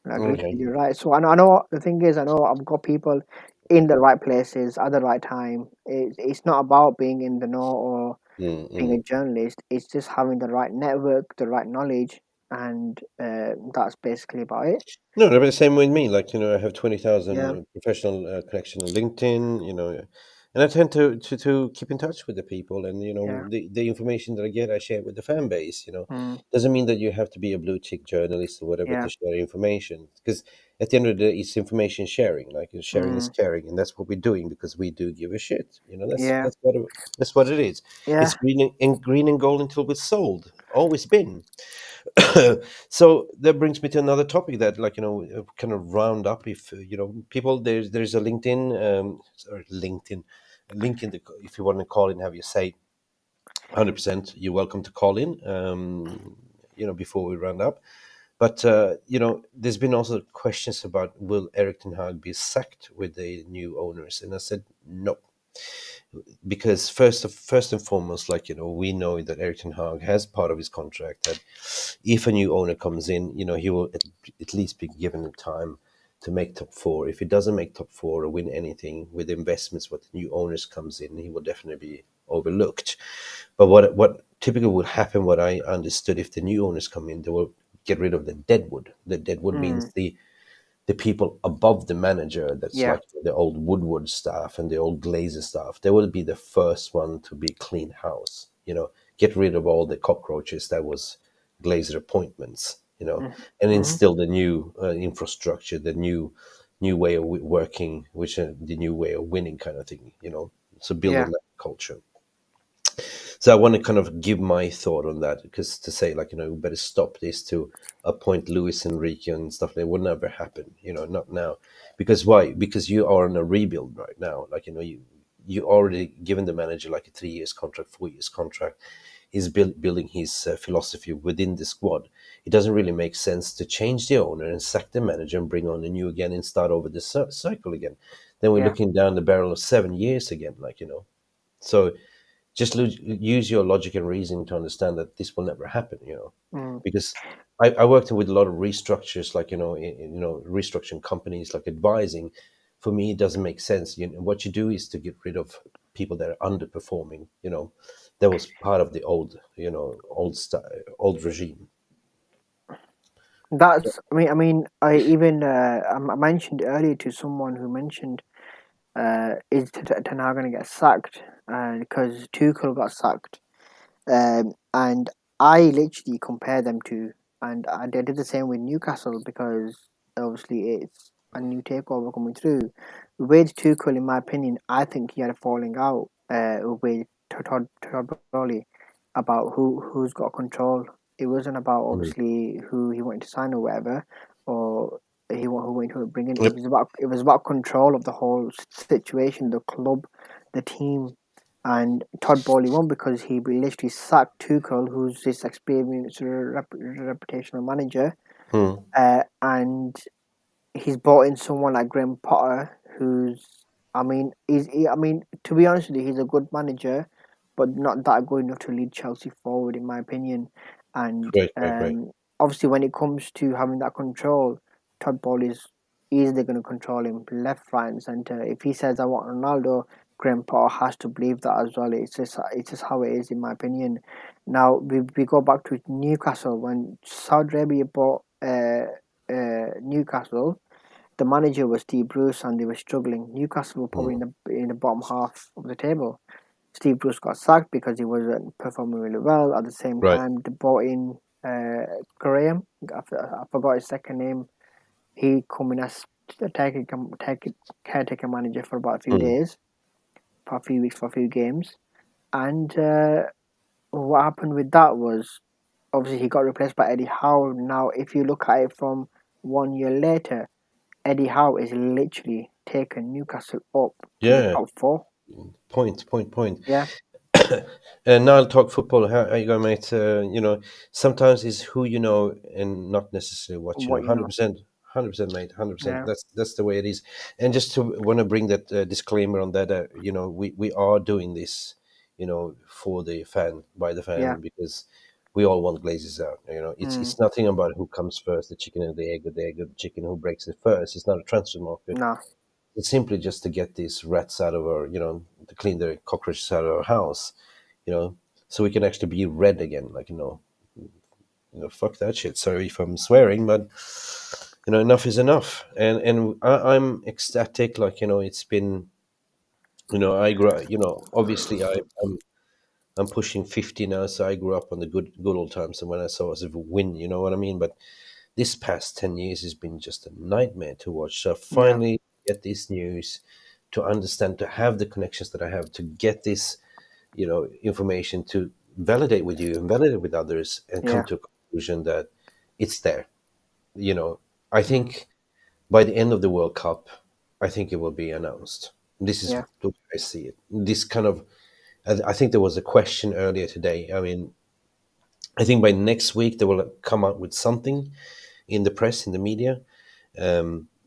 Like, literally, Okay. you're right. So I know the thing is, I know I've got people in the right places at the right time. It's not about being in the know or Mm, being a mm. journalist. It's just having the right network, the right knowledge, and that's basically about it. No, but the same with me. Like, I have Yeah, 20,000 professional connection on LinkedIn. And I tend to keep in touch with the people, and yeah, the information that I get, I share with the fan base. mm, Doesn't mean that you have to be a blue tick journalist or whatever yeah, to share information, because at the end of the day, it's information sharing. Like, sharing is mm, caring, and that's what we're doing because we do give a shit. That's yeah, that's what it is. yeah. It's green and gold until it's sold. Always been. So that brings me to another topic that, like, kind of round up. If people, there's a LinkedIn, sorry, LinkedIn, a link in the, if you want to call in, have you say 100%, you're welcome to call in, before we round up. But there's been also questions about, will Eric Ten Hag be sacked with the new owners, and I said no, because first and foremost, like, we know that Eric Ten Hag has part of his contract that if a new owner comes in, he will at least be given the time to make top four. If he doesn't make top four or win anything with investments, what the new owners comes in, he will definitely be overlooked. But what typically would happen, what I understood, if the new owners come in, they will get rid of the deadwood. The deadwood Mm, means the people above the manager, that's yeah. like the old Woodward staff and the old Glazer staff. They will be the first one to be clean house, get rid of all the cockroaches that was Glazer appointments, and Mm-hmm. instill the new infrastructure, the new way of working, which the new way of winning, kind of thing, so Yeah. building that culture. So I want to kind of give my thought on that, because to say, like, we better stop this to appoint Luis Enrique and stuff, that would never happen, not now. Because why? Because you are in a rebuild right now. Like, you already given the manager like a 3 years contract, 4 years contract. He's building his philosophy within the squad. It doesn't really make sense to change the owner and sack the manager and bring on a new again and start over the cycle again. Then we're Yeah. looking down the barrel of 7 years again, like, so just use your logic and reasoning to understand that this will never happen, Mm, because I worked with a lot of restructures, like, restructuring companies, like advising. For me, it doesn't make sense. What you do is to get rid of people that are underperforming, that was part of the old, old regime. that's. I even I mentioned earlier to someone who mentioned, is Ten Hag going to get sacked? Because Tuchel got sacked, and I literally compare them to, and I did the same with Newcastle because obviously it's a new takeover coming through. With Tuchel, in my opinion, I think he had a falling out with Todd Bowley about who's got control. It wasn't about Mm. obviously who he wanted to sign or whatever, or who wanted to bring in. Yep. It was about control of the whole situation, the club, the team, and Todd Bowley won because he literally sacked Tuchel, who's this experienced reputational manager, Mm. and he's brought in someone like Graham Potter, who's, to be honest with you, he's a good manager, but not that good enough to lead Chelsea forward, in my opinion. And Great, great, great. obviously, when it comes to having that control, Todd Bowley is easily going to control him left, right, and centre. If he says, "I want Ronaldo," Graham Potter has to believe that as well. It's just how it is, in my opinion. Now we go back to Newcastle when Saudi Arabia bought Newcastle. The manager was Steve Bruce, and they were struggling. Newcastle were probably Mm. in the bottom half of the table. Steve Bruce got sacked because he wasn't performing really well. At the same Right. time, they brought in Graham. I forgot his second name. He come in as a caretaker manager for about a few Mm. days, for a few weeks, for a few games. And what happened with that was obviously he got replaced by Eddie Howe. Now, if you look at it from 1 year later, Eddie Howe is literally taken Newcastle up to the Yeah. top four. Point. Yeah, And now I'll talk football. How you going, mate? Sometimes it's who you know and not necessarily what you know. what you Hundred know. percent, 100%, mate. 100%. Yeah. That's the way it is. And just to want to bring that disclaimer on that, we are doing this, for the fan, by the Yeah. fan, because we all want Glazers out. Mm. It's nothing about who comes first, the chicken or the egg, or the egg or the chicken, who breaks it first. It's not a transfer market. No. It's simply just to get these rats out of our, to clean the cockroaches out of our house, you know, so we can actually be red again. Like, fuck that shit. Sorry if I'm swearing, but enough is enough. I'm ecstatic. Like, it's been, I grew, obviously I'm pushing 50 now, so I grew up on the good old times, and when I saw us win, you know what I mean. But this past 10 years has been just a nightmare to watch. So I Yeah, finally get this news, to understand, to have the connections that I have, to get this, information, to validate with you and validate with others, and come yeah, to a conclusion that it's there. You know, I mm, think by the end of the World Cup, I think it will be announced. This is yeah, the way I see it. This kind of, I think there was a question earlier today. I mean, I think by next week they will come out with something in the press, in the media.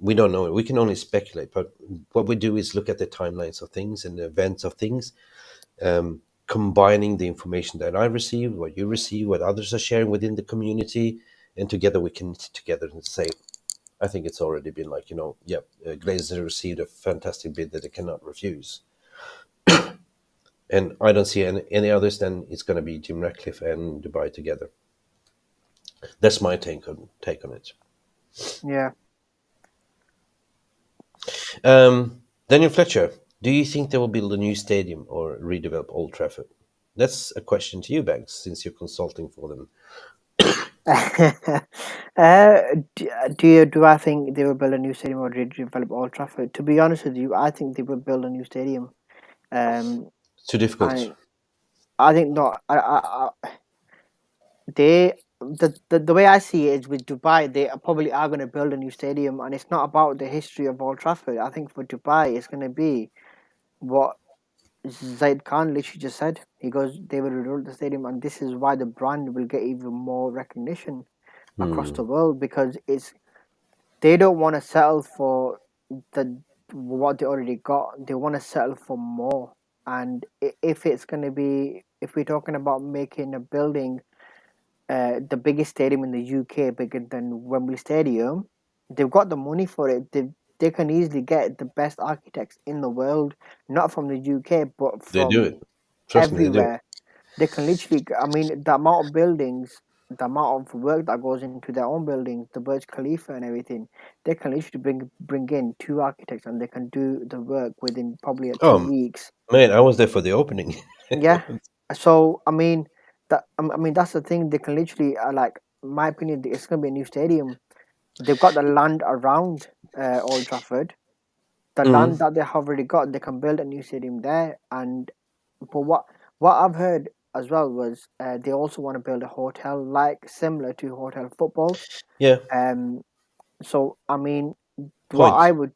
We don't know. We can only speculate. But what we do is look at the timelines of things and the events of things, combining the information that I receive, what you receive, what others are sharing within the community, and together we can together and say, I think it's already been like, yeah, Glaziers received a fantastic bid that they cannot refuse. And I don't see any others. Then it's going to be Jim Ratcliffe and Dubai together. That's my take on it. yeah. Daniel Fletcher, do you think they will build a new stadium or redevelop Old Trafford? That's a question to you, Banks, since you're consulting for them. uh, do I think they will build a new stadium or redevelop Old Trafford? To be honest with you, I think they will build a new stadium. Um, It's too difficult. I I think not. They the way I see it is with Dubai, they probably are going to build a new stadium, and it's not about the history of Old Trafford. I think for Dubai, it's going to be what Zaid Khan literally just said. He goes, they will rebuild the stadium, and this is why the brand will get even more recognition across the Hmm. world because it's they don't want to settle for the what they already got. They want to settle for more. And if it's going to be, if we're talking about making a building the biggest stadium in the UK, bigger than Wembley Stadium, they've got the money for it. They can easily get the best architects in the world, not from the UK, but They do from it. Trust me, they do it. everywhere. They can literally, I mean, the amount of buildings, the amount of work that goes into their own buildings, the Burj Khalifa and everything, they can literally bring in two architects and they can do the work within probably 2 Oh, weeks. man, I was there for the opening. Yeah. So I mean I mean that's the thing. They can literally like my opinion. It's gonna be a new stadium. They've got the land around Old Trafford. The Mm. land that they have already got, they can build a new stadium there. And but what I've heard as well was they also want to build a hotel like similar to hotel football. Yeah, Um. So I mean, point. what I would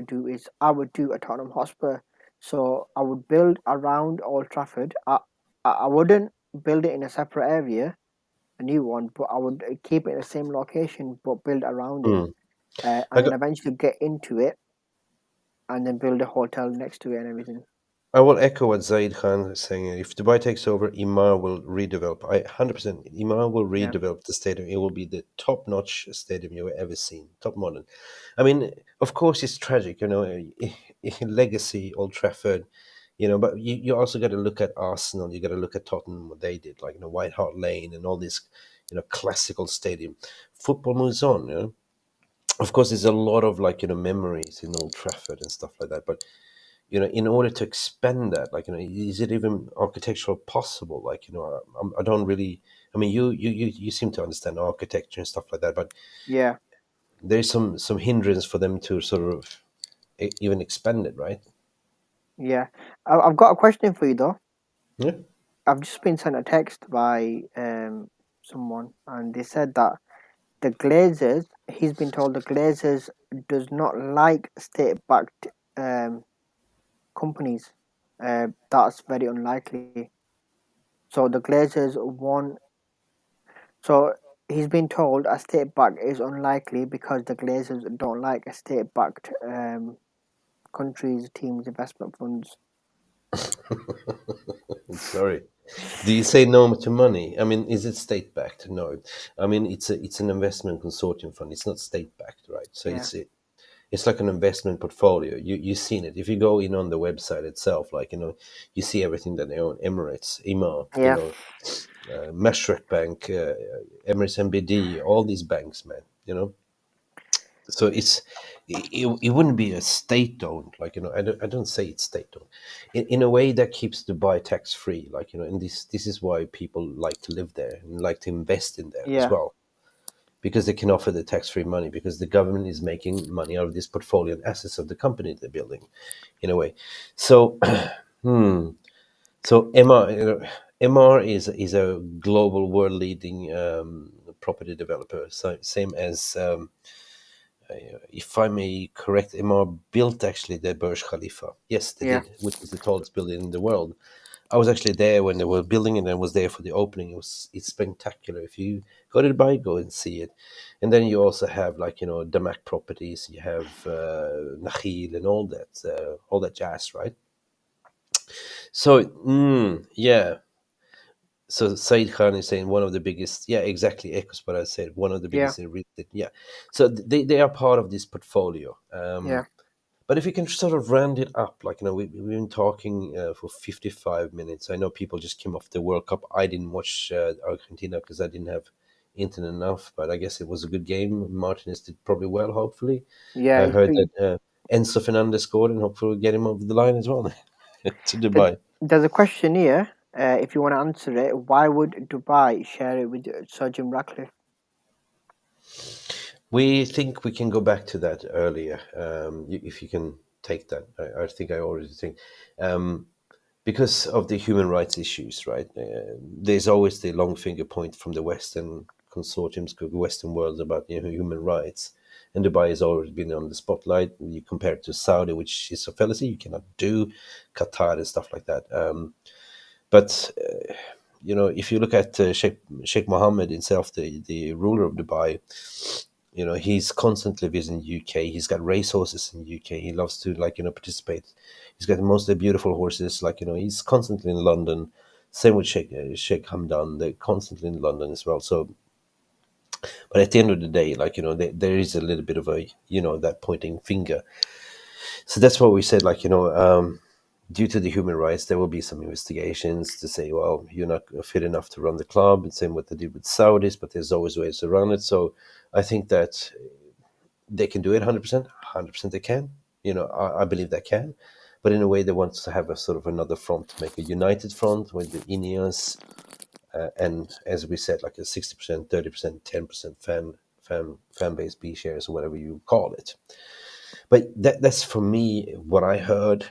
do is I would do a Tottenham Hotspur. So I would build around Old Trafford. I wouldn't build it in a separate area, a new one, but I would keep it in the same location but build around it, Mm. I and then got. eventually get into it and then build a hotel next to it and everything. I will echo what Zaid Khan is saying. If Dubai takes over, Imar will redevelop. 100%. Imar will Yeah, redevelop the stadium. It will be the top-notch stadium you've ever seen. Top modern. I mean, of course, it's tragic, legacy, Old Trafford, but you also got to look at Arsenal. You got to look at Tottenham, what they did, like, White Hart Lane and all this, classical stadium. Football moves on, Of course, there's a lot of, like, memories in Old Trafford and stuff like that. But, in order to expand that, like, is it even architectural possible? Like, I don't really, I mean, you seem to understand architecture and stuff like that, but yeah, there's some hindrance for them to sort of even expand it, right? yeah. I've got a question for you though. Yeah. I've just been sent a text by someone, and they said that the Glazers, he's been told the Glazers does not like state-backed companies. That's very unlikely. So the Glazers won. So he's been told a state-backed is unlikely because the Glazers don't like a state-backed countries, teams, investment funds. Sorry. Do you say no to money? I mean, is it state backed? No. I mean, it's an investment consortium fund. It's not state backed, right? So Yeah, It's like an investment portfolio. You've seen it if you go in on the website itself. Like, you see everything that they own: Emirates, Ema, Yeah, Mashreq Bank, Emirates MBD, all these banks, man. So it wouldn't be a state owned, like, I don't say it's state owned in a way that keeps Dubai tax free, like, and this is why people like to live there and like to invest in there as yeah, well, because they can offer the tax free money, because the government is making money out of this portfolio and assets of the company they're building, in a way. So hmm, so MR is a global world leading property developer, so same as if I may correct, Emar built actually the Burj Khalifa. Yes, they yeah. did, which is the tallest building in the world. I was actually there when they were building it and was there for the opening. It's spectacular. If you go to Dubai, go and see it. And then you also have, like, Damac properties. You have Nakhil and all that jazz, right? So yeah. So Said Khan is saying one of the biggest, yeah, exactly, echoes what I said, one of the Yeah, biggest in real estate. Yeah. So they are part of this portfolio. yeah, But if we can sort of round it up, like, we've been talking for 55 minutes. I know people just came off the World Cup. I didn't watch Argentina because I didn't have internet enough, but I guess it was a good game. Martinez did probably well, hopefully. yeah. I It's heard pretty. that Enzo Fernandez scored, and hopefully we'll get him over the line as well to Th- Dubai. There's a question here. If you want to answer it, why would Dubai share it with Sir Jim Ratcliffe? We think we can go back to that earlier, if you can take that. I think I already think. Um, because of the human rights issues, right? There's always the long finger point from the Western consortiums, the Western world, about, human rights, and Dubai has always been on the spotlight. You compare it to Saudi, which is a fallacy you cannot do, Qatar and stuff like that. But if you look at Sheikh Mohammed himself, the ruler of Dubai, he's constantly visiting UK. He's got racehorses in UK. He loves to, like, participate. He's got mostly beautiful horses. Like, he's constantly in London. Same with Sheikh Hamdan. They're constantly in London as well. So, but at the end of the day, like, there is a little bit of a, that pointing finger. So that's what we said. Like, due to the human rights, there will be some investigations to say, well, you're not fit enough to run the club. And same what they did with Saudis, but there's always ways around it. So I think that they can do it 100%. 100% they can. I believe they can. But in a way, they want to have a sort of another front, to make a united front with the Ineos, and, as we said, like a 60%, 30%, 10% fan base, B shares, or whatever you call it. But that's for me what I heard.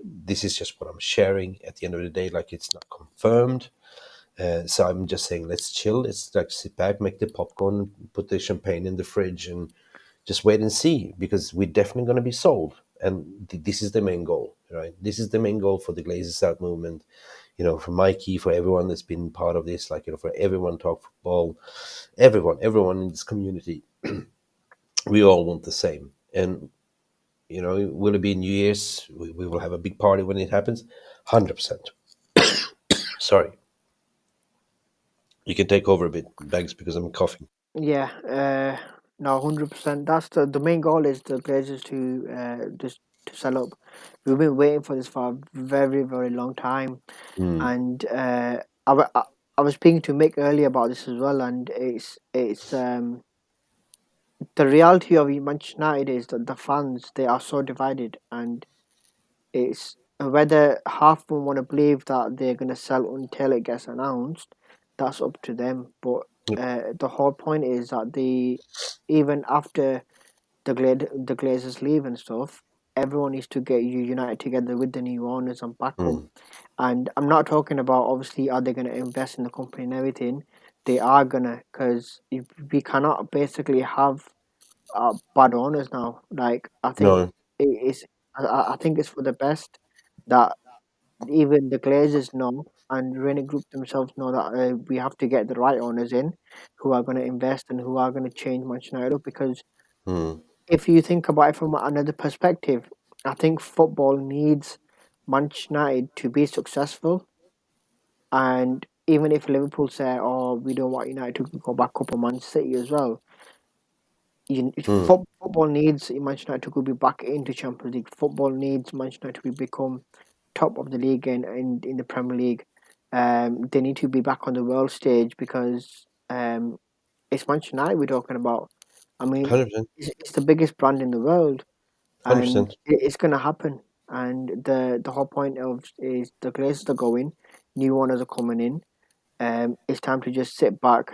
This is just what I'm sharing. At the end of the day, like, it's not confirmed. So I'm just saying, let's chill. Let's, like, sit back, make the popcorn, put the champagne in the fridge, and just wait and see, because we're definitely going to be sold. And this is the main goal, right? This is the main goal for the Glazers Out movement. For Mikey, for everyone that's been part of this, like, for everyone talk football, everyone in this community, we all want the same. And will it be New Year's? We will have a big party when it happens. 100%. Sorry, you can take over a bit, Bags, because I'm coughing. Yeah, no, 100%. That's the main goal is the Glazers to just to sell up. We've been waiting for this for a very, very long time, Mm, and I was speaking to Mick earlier about this as well, and it's the reality of Manchester United is that the fans, they are so divided, and it's whether half of them want to believe that they're going to sell until it gets announced. That's up to them. But the whole point is that even after the Glazers leave and stuff, everyone needs to get united together with the new owners and back them. mm, And I'm not talking about, obviously, are they going to invest in the company and everything. They are gonna, because we cannot basically have bad owners now. Like, I think no. it's I think it's for the best that even the Glazers know, and Rennie Group themselves know that we have to get the right owners in, who are going to invest and who are going to change Manchester United up. Because Mm, if you think about it from another perspective, I think football needs Manchester United to be successful. And even if Liverpool say, "Oh, we don't want United to go back up on Man City as well," Hmm. Football needs Manchester United to be back into Champions League. Football needs Manchester United to become top of the league and in the Premier League. They need to be back on the world stage because it's Manchester United we're talking about. I mean, 100%. it's the biggest brand in the world, and 100%. it's going to happen. And the whole point of is the Glazers are going, new owners are coming in. It's time to just sit back,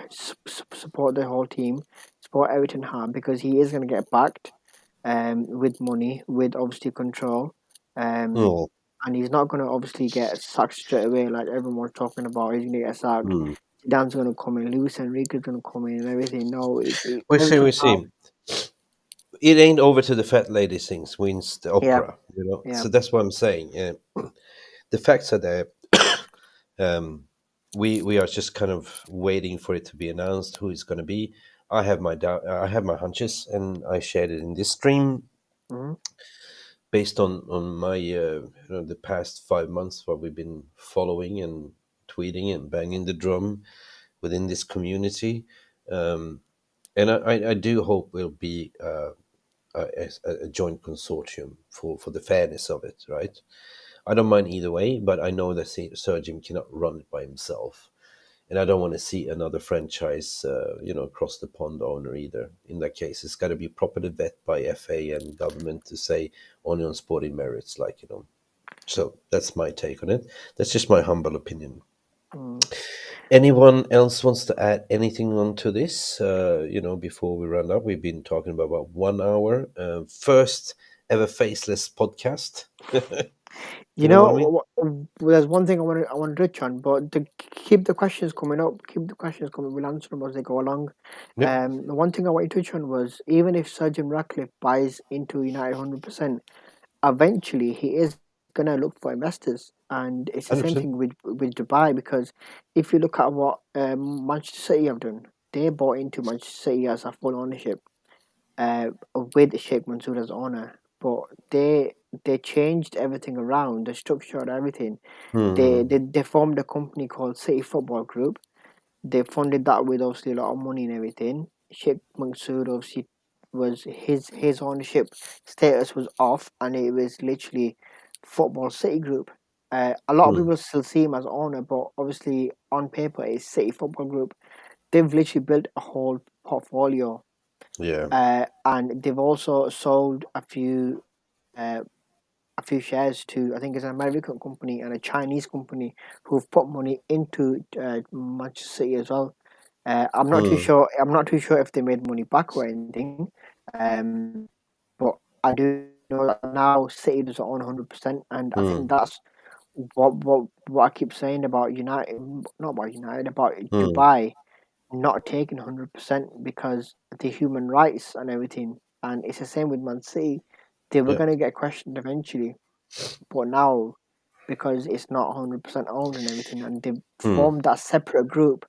support the whole team, support Everton hard because he is going to get backed with money, with obviously control. Um, Oh. and he's not going to obviously get sacked straight away like everyone's talking about. He's going to get sacked. Hmm. Zidane's going to come in. Luis Enrique's going to come in and everything. No, We see, Everton we have. see. It ain't over to the fat lady sings, wins the Yeah, opera, you know. yeah. So that's what I'm saying. The facts are there. Um, we are just kind of waiting for it to be announced who it's going to be. I have my doubt. I have my hunches, and I shared it in this stream Mm-hmm, based on my the past 5 months what we've been following and tweeting and banging the drum within this community. Um, and I do hope we'll be a joint consortium for the fairness of it, right? I don't mind either way, but I know that Sir Jim cannot run it by himself, and I don't want to see another franchise, across the pond owner either. In that case, it's got to be properly vetted by FA and government to say only on sporting merits, like you know. So that's my take on it. That's just my humble opinion. mm. Anyone else wants to add anything onto this? Before we run up, we've been talking about 1 hour. First ever faceless podcast. You You know what I mean? know, there's one thing I want to touch on, but to keep the questions coming up, keep the questions coming. We'll answer them as they go along. Yep. The one thing I want to touch on was even if Sir Jim Ratcliffe buys into United 100%, eventually he is gonna look for investors, and it's the same thing 100%. with Dubai because if you look at what Manchester City have done, they bought into Manchester City as a full ownership uh, with Sheikh Mansour as owner, but they changed everything around, the structure and everything. Hmm. They formed a company called City Football Group. They funded that with obviously a lot of money and everything. Sheikh Mansour obviously was his ownership status was off, and it was literally Football City Group. A lot of Hmm. people still see him as owner, but obviously on paper it's City Football Group. They've literally built a whole portfolio, Yeah. and they've also sold uh, a few shares to I think it's an American company and a Chinese company who've put money into Manchester City as well. I'm not too Hmm. sure. I'm not too sure if they made money back or anything. But I do know that now City does own 100%, and I think Hmm. that's what I keep saying about United, not about United, about Hmm. Dubai not taking 100% because the human rights and everything. And it's the same with Man City. They were Yeah. going to get questioned eventually, but now because it's not 100% owned and everything, and they've Hmm. formed that separate group,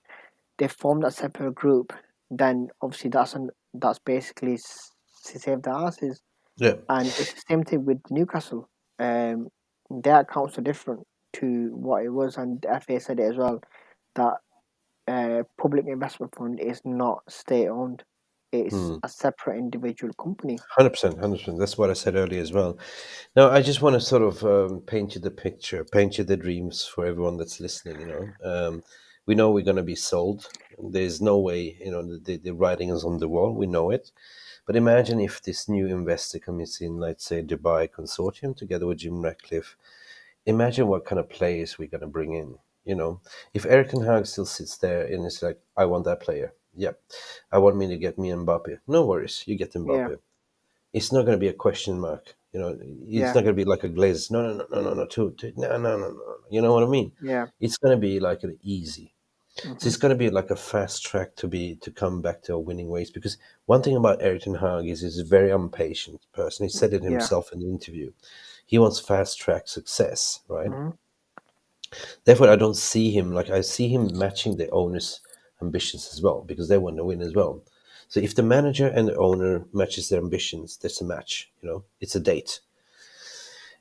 then obviously that's basically to save their asses. Yeah. And it's the same thing with Newcastle. Um, their accounts are different to what it was, and the FA said it as well that public investment fund is not state owned. It's Hmm. a separate individual company. 100%. 100%. That's what I said earlier as well. Now, I just want to sort of paint you the picture, paint you the dreams for everyone that's listening. We know we're going to be sold. There's no way, the writing is on the wall. We know it. But imagine if this new investor comes in, let's say Dubai Consortium, together with Jim Ratcliffe. Imagine what kind of players we're going to bring in. If Eric Ten Hag still sits there and is like, I want that player. Yep. I want me to get me Mbappe. No worries. You get Yeah, Mbappe. It's not going to be a question mark. It's yeah, not going to be like a Glazers. No, no, no, no, no, no, no, no, no, no. You know what I mean? yeah. It's going to be like an easy. So Hmm. it's going to be like a fast track to come back to our winning ways. Because one thing about Eric Ten Hag is he's a very impatient person. He said it Yeah. himself in the interview. He wants fast track success, right? Hmm. Therefore, I don't see him like I see him matching the owner's ambitions as well because they want to win as well. So if the manager and the owner matches their ambitions, that's a match. It's a date,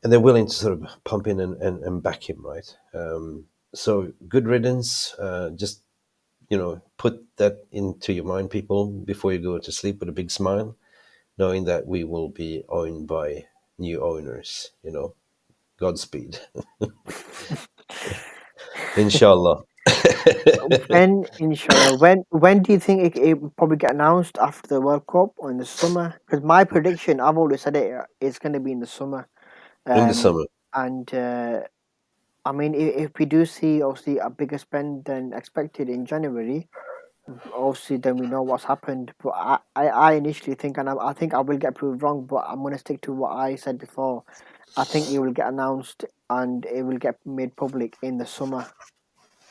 and they're willing to sort of pump in and back him, right? So good riddance. Just put that into your mind, people, before you go to sleep with a big smile, knowing that we will be owned by new owners. Godspeed. Inshallah. When, inshallah, when do you think it will probably get announced, after the World Cup or in the summer? Because my prediction, I've always said it, it's going to be in the summer. In the Um, summer. and I mean, if we do see obviously a bigger spend than expected in January, obviously then we know what's happened. But I initially think, and I think I will get proved wrong, but I'm going to stick to what I said before. I think it will get announced and it will get made public in the summer.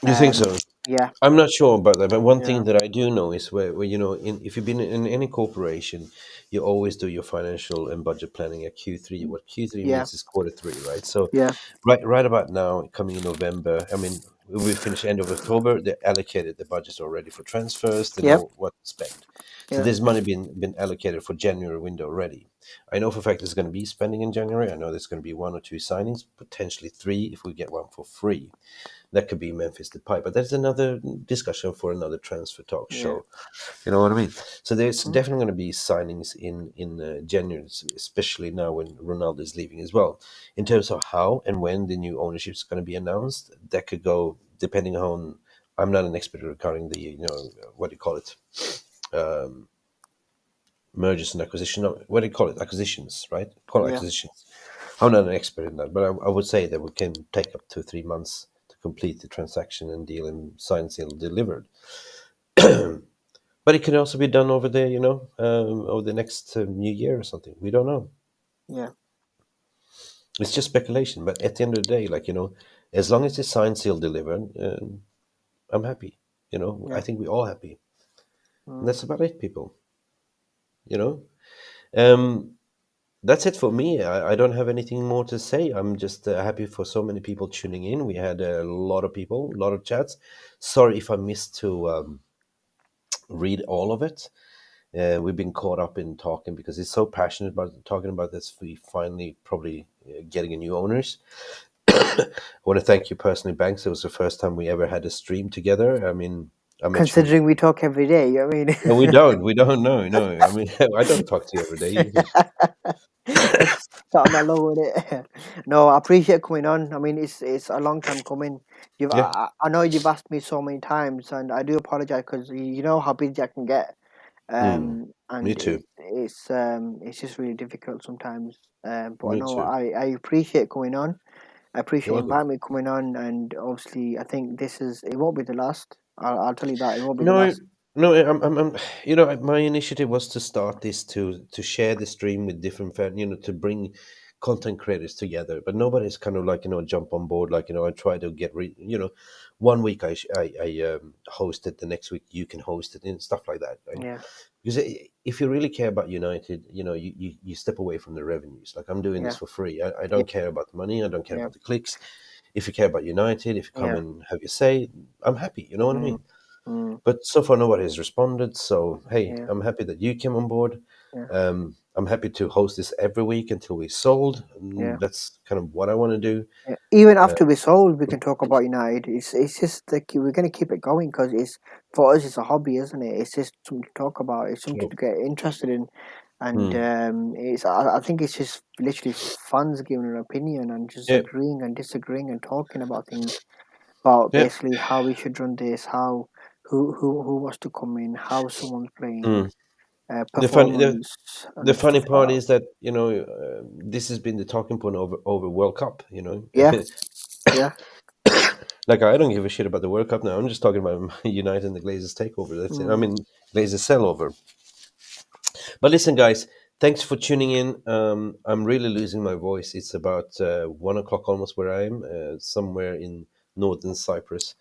You think so? Yeah, I'm not sure about that, but one yeah, thing that I do know is where if you've been in any corporation, you always do your financial and budget planning at Q3. What Q3 yeah, means is quarter 3, right? So yeah, right about now, coming in November, I mean, we finish end of October. They allocated the budgets already for transfers. They yeah, know what to spend. So yeah, there's money been allocated for January window already. I know for a fact there's going to be spending in January. I know there's going to be 1 or 2 signings, potentially 3 if we get one for free. That could be Memphis Depay, but that's another discussion for another transfer talk yeah. show. You know what I mean? So there's Mm, definitely going to be signings in January, especially now when Ronaldo is leaving as well. In terms of how and when the new ownership is going to be announced, that could go depending on. I'm not an expert regarding the what do you call it, um, mergers and acquisition. No, what do you call it? Acquisitions, right? Call it yeah, acquisitions. I'm not an expert in that, but I would say that we can take up to 3 months to complete the transaction and deal and sign, seal, delivered. But it can also be done over the, over the next new year or something. We don't know. yeah, It's just speculation. But at the end of the day, as long as it's signed, seal, delivered, I'm happy. I yeah. think we're all happy, and Mm, that's about it, people. You know, um, that's it for me. I don't have anything more to say. I'm just happy for so many people tuning in. We had a lot of people, a lot of chats. Sorry if I missed to read all of it. We've been caught up in talking because he's so passionate about talking about this. We finally probably getting a new owners. I want to thank you personally, Banks. It was the first time we ever had a stream together. I mean, I met you. Considering we talk every day, you know what I mean? No, we don't. We don't. No, no. I mean, I don't talk to you every day either. Let's start mellow with it. No, I appreciate coming on. I mean, it's a long time coming. Yeah. I know you've asked me so many times, and I do apologize because you know how busy I can get. Mm, me And too. it's just really difficult sometimes. But Me no, too. I appreciate coming on. I You're appreciate welcome. inviting me coming on, and obviously, I think it won't be the last. I'll tell you that it won't be the No, last. no. My initiative was to start this to share the stream with different fans. To bring content creators together. But nobody's kind of jump on board. I try to get one week I host it, the next week you can host it, and stuff like that, right? Yeah, Because if you really care about United, you step away from the revenues. Like, I'm doing this yeah, for free. I yeah, don't care about the money. I don't care yeah, about the clicks. If you care about United, if you come yeah. and have your say, I'm happy. You know what I Mm, mean? mm, But so far, nobody has responded. So, hey, yeah, I'm happy that you came on board. yeah, I'm happy to host this every week until we sold. yeah. That's kind of what I want to do. Yeah. Even Uh, after we sold, we can talk about United. It's just like we're gonna keep it going because it's for us. It's a hobby, isn't it? It's just something to talk about. It's something so, to get interested in, and hmm, I think it's just literally fans giving an opinion and just yeah, agreeing and disagreeing and talking about things about yeah. basically how we should run this, how who wants to come in, how someone's playing, Mm. The funny, the, performance the and funny stuff like part that. is that this has been the talking point over World Cup. Yeah, yeah, Like, I don't give a shit about the World Cup now. I'm just talking about United and the Glazers takeover. That's it. I mm, mean, Glazers sellover. But listen, guys, thanks for tuning in. I'm really losing my voice. It's about 1 o'clock almost where I am, somewhere in northern Cyprus.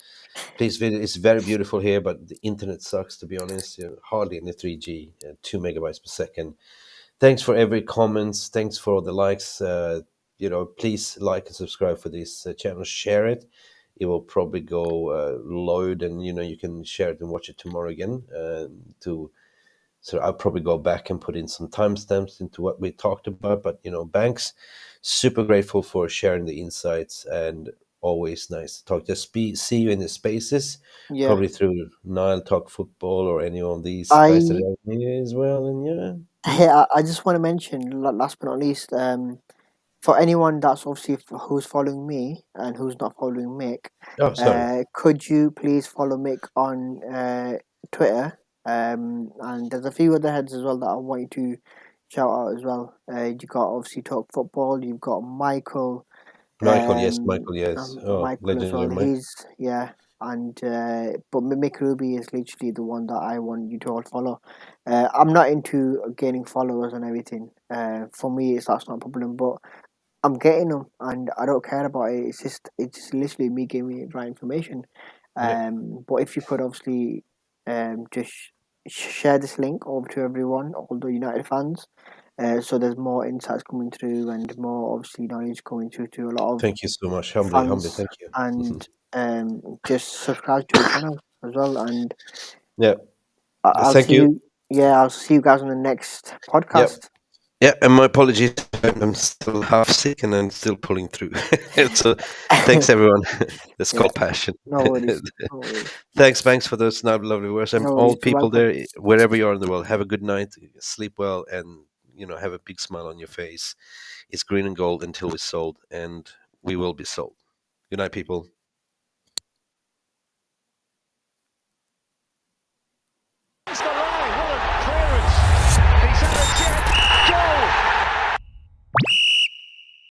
Please visit. It's very beautiful here, but the internet sucks, to be honest. Hardly any 3G, 2 megabytes per second. Thanks for every comments. Thanks for all the likes. Please like and subscribe for this channel. Share it. It will probably go load, and you can share it and watch it tomorrow again. To So I'll probably go back and put in some timestamps into what we talked about. But Banks, super grateful for sharing the insights, and always nice to talk. Just see you in the spaces, Yeah. probably through Nile Talk Football or any of these guys that I are here as well. And yeah, Hey, I just want to mention, last but not least, for anyone that's obviously who's following me and who's not following Mick, oh, sorry, could you please follow Mick on Twitter? And there's a few other heads as well that I want you to shout out as well. You got obviously Talk Football. You've got Michael, Michael, yes, oh, Michael as well. legendary Mike. He's yeah, and but Mick Ruby is literally the one that I want you to all follow. I'm not into gaining followers and everything. For me, that's not a problem. But I'm getting them, and I don't care about it. It's literally me giving you the right information. Yeah, But if you could obviously just share this link over to everyone, all the United fans, so there's more insights coming through and more obviously knowledge coming through to a lot of thank you so much, humbly, fans, thank you. and just subscribe to the channel as well. And Yeah, I'll thank see you. you. Yeah, I'll see you guys on the next Yeah, podcast. yeah, and my apologies. I'm still half sick and I'm still pulling through. So, thanks everyone. That's Yeah, called passion. no worries, no worries, Thanks, Banks, for those lovely words. And no all worries. You're people welcome. there, wherever you are in the world, have a good night, sleep well, and have a big smile on your face. It's green and gold until it's sold, and we will be sold. Good night, people.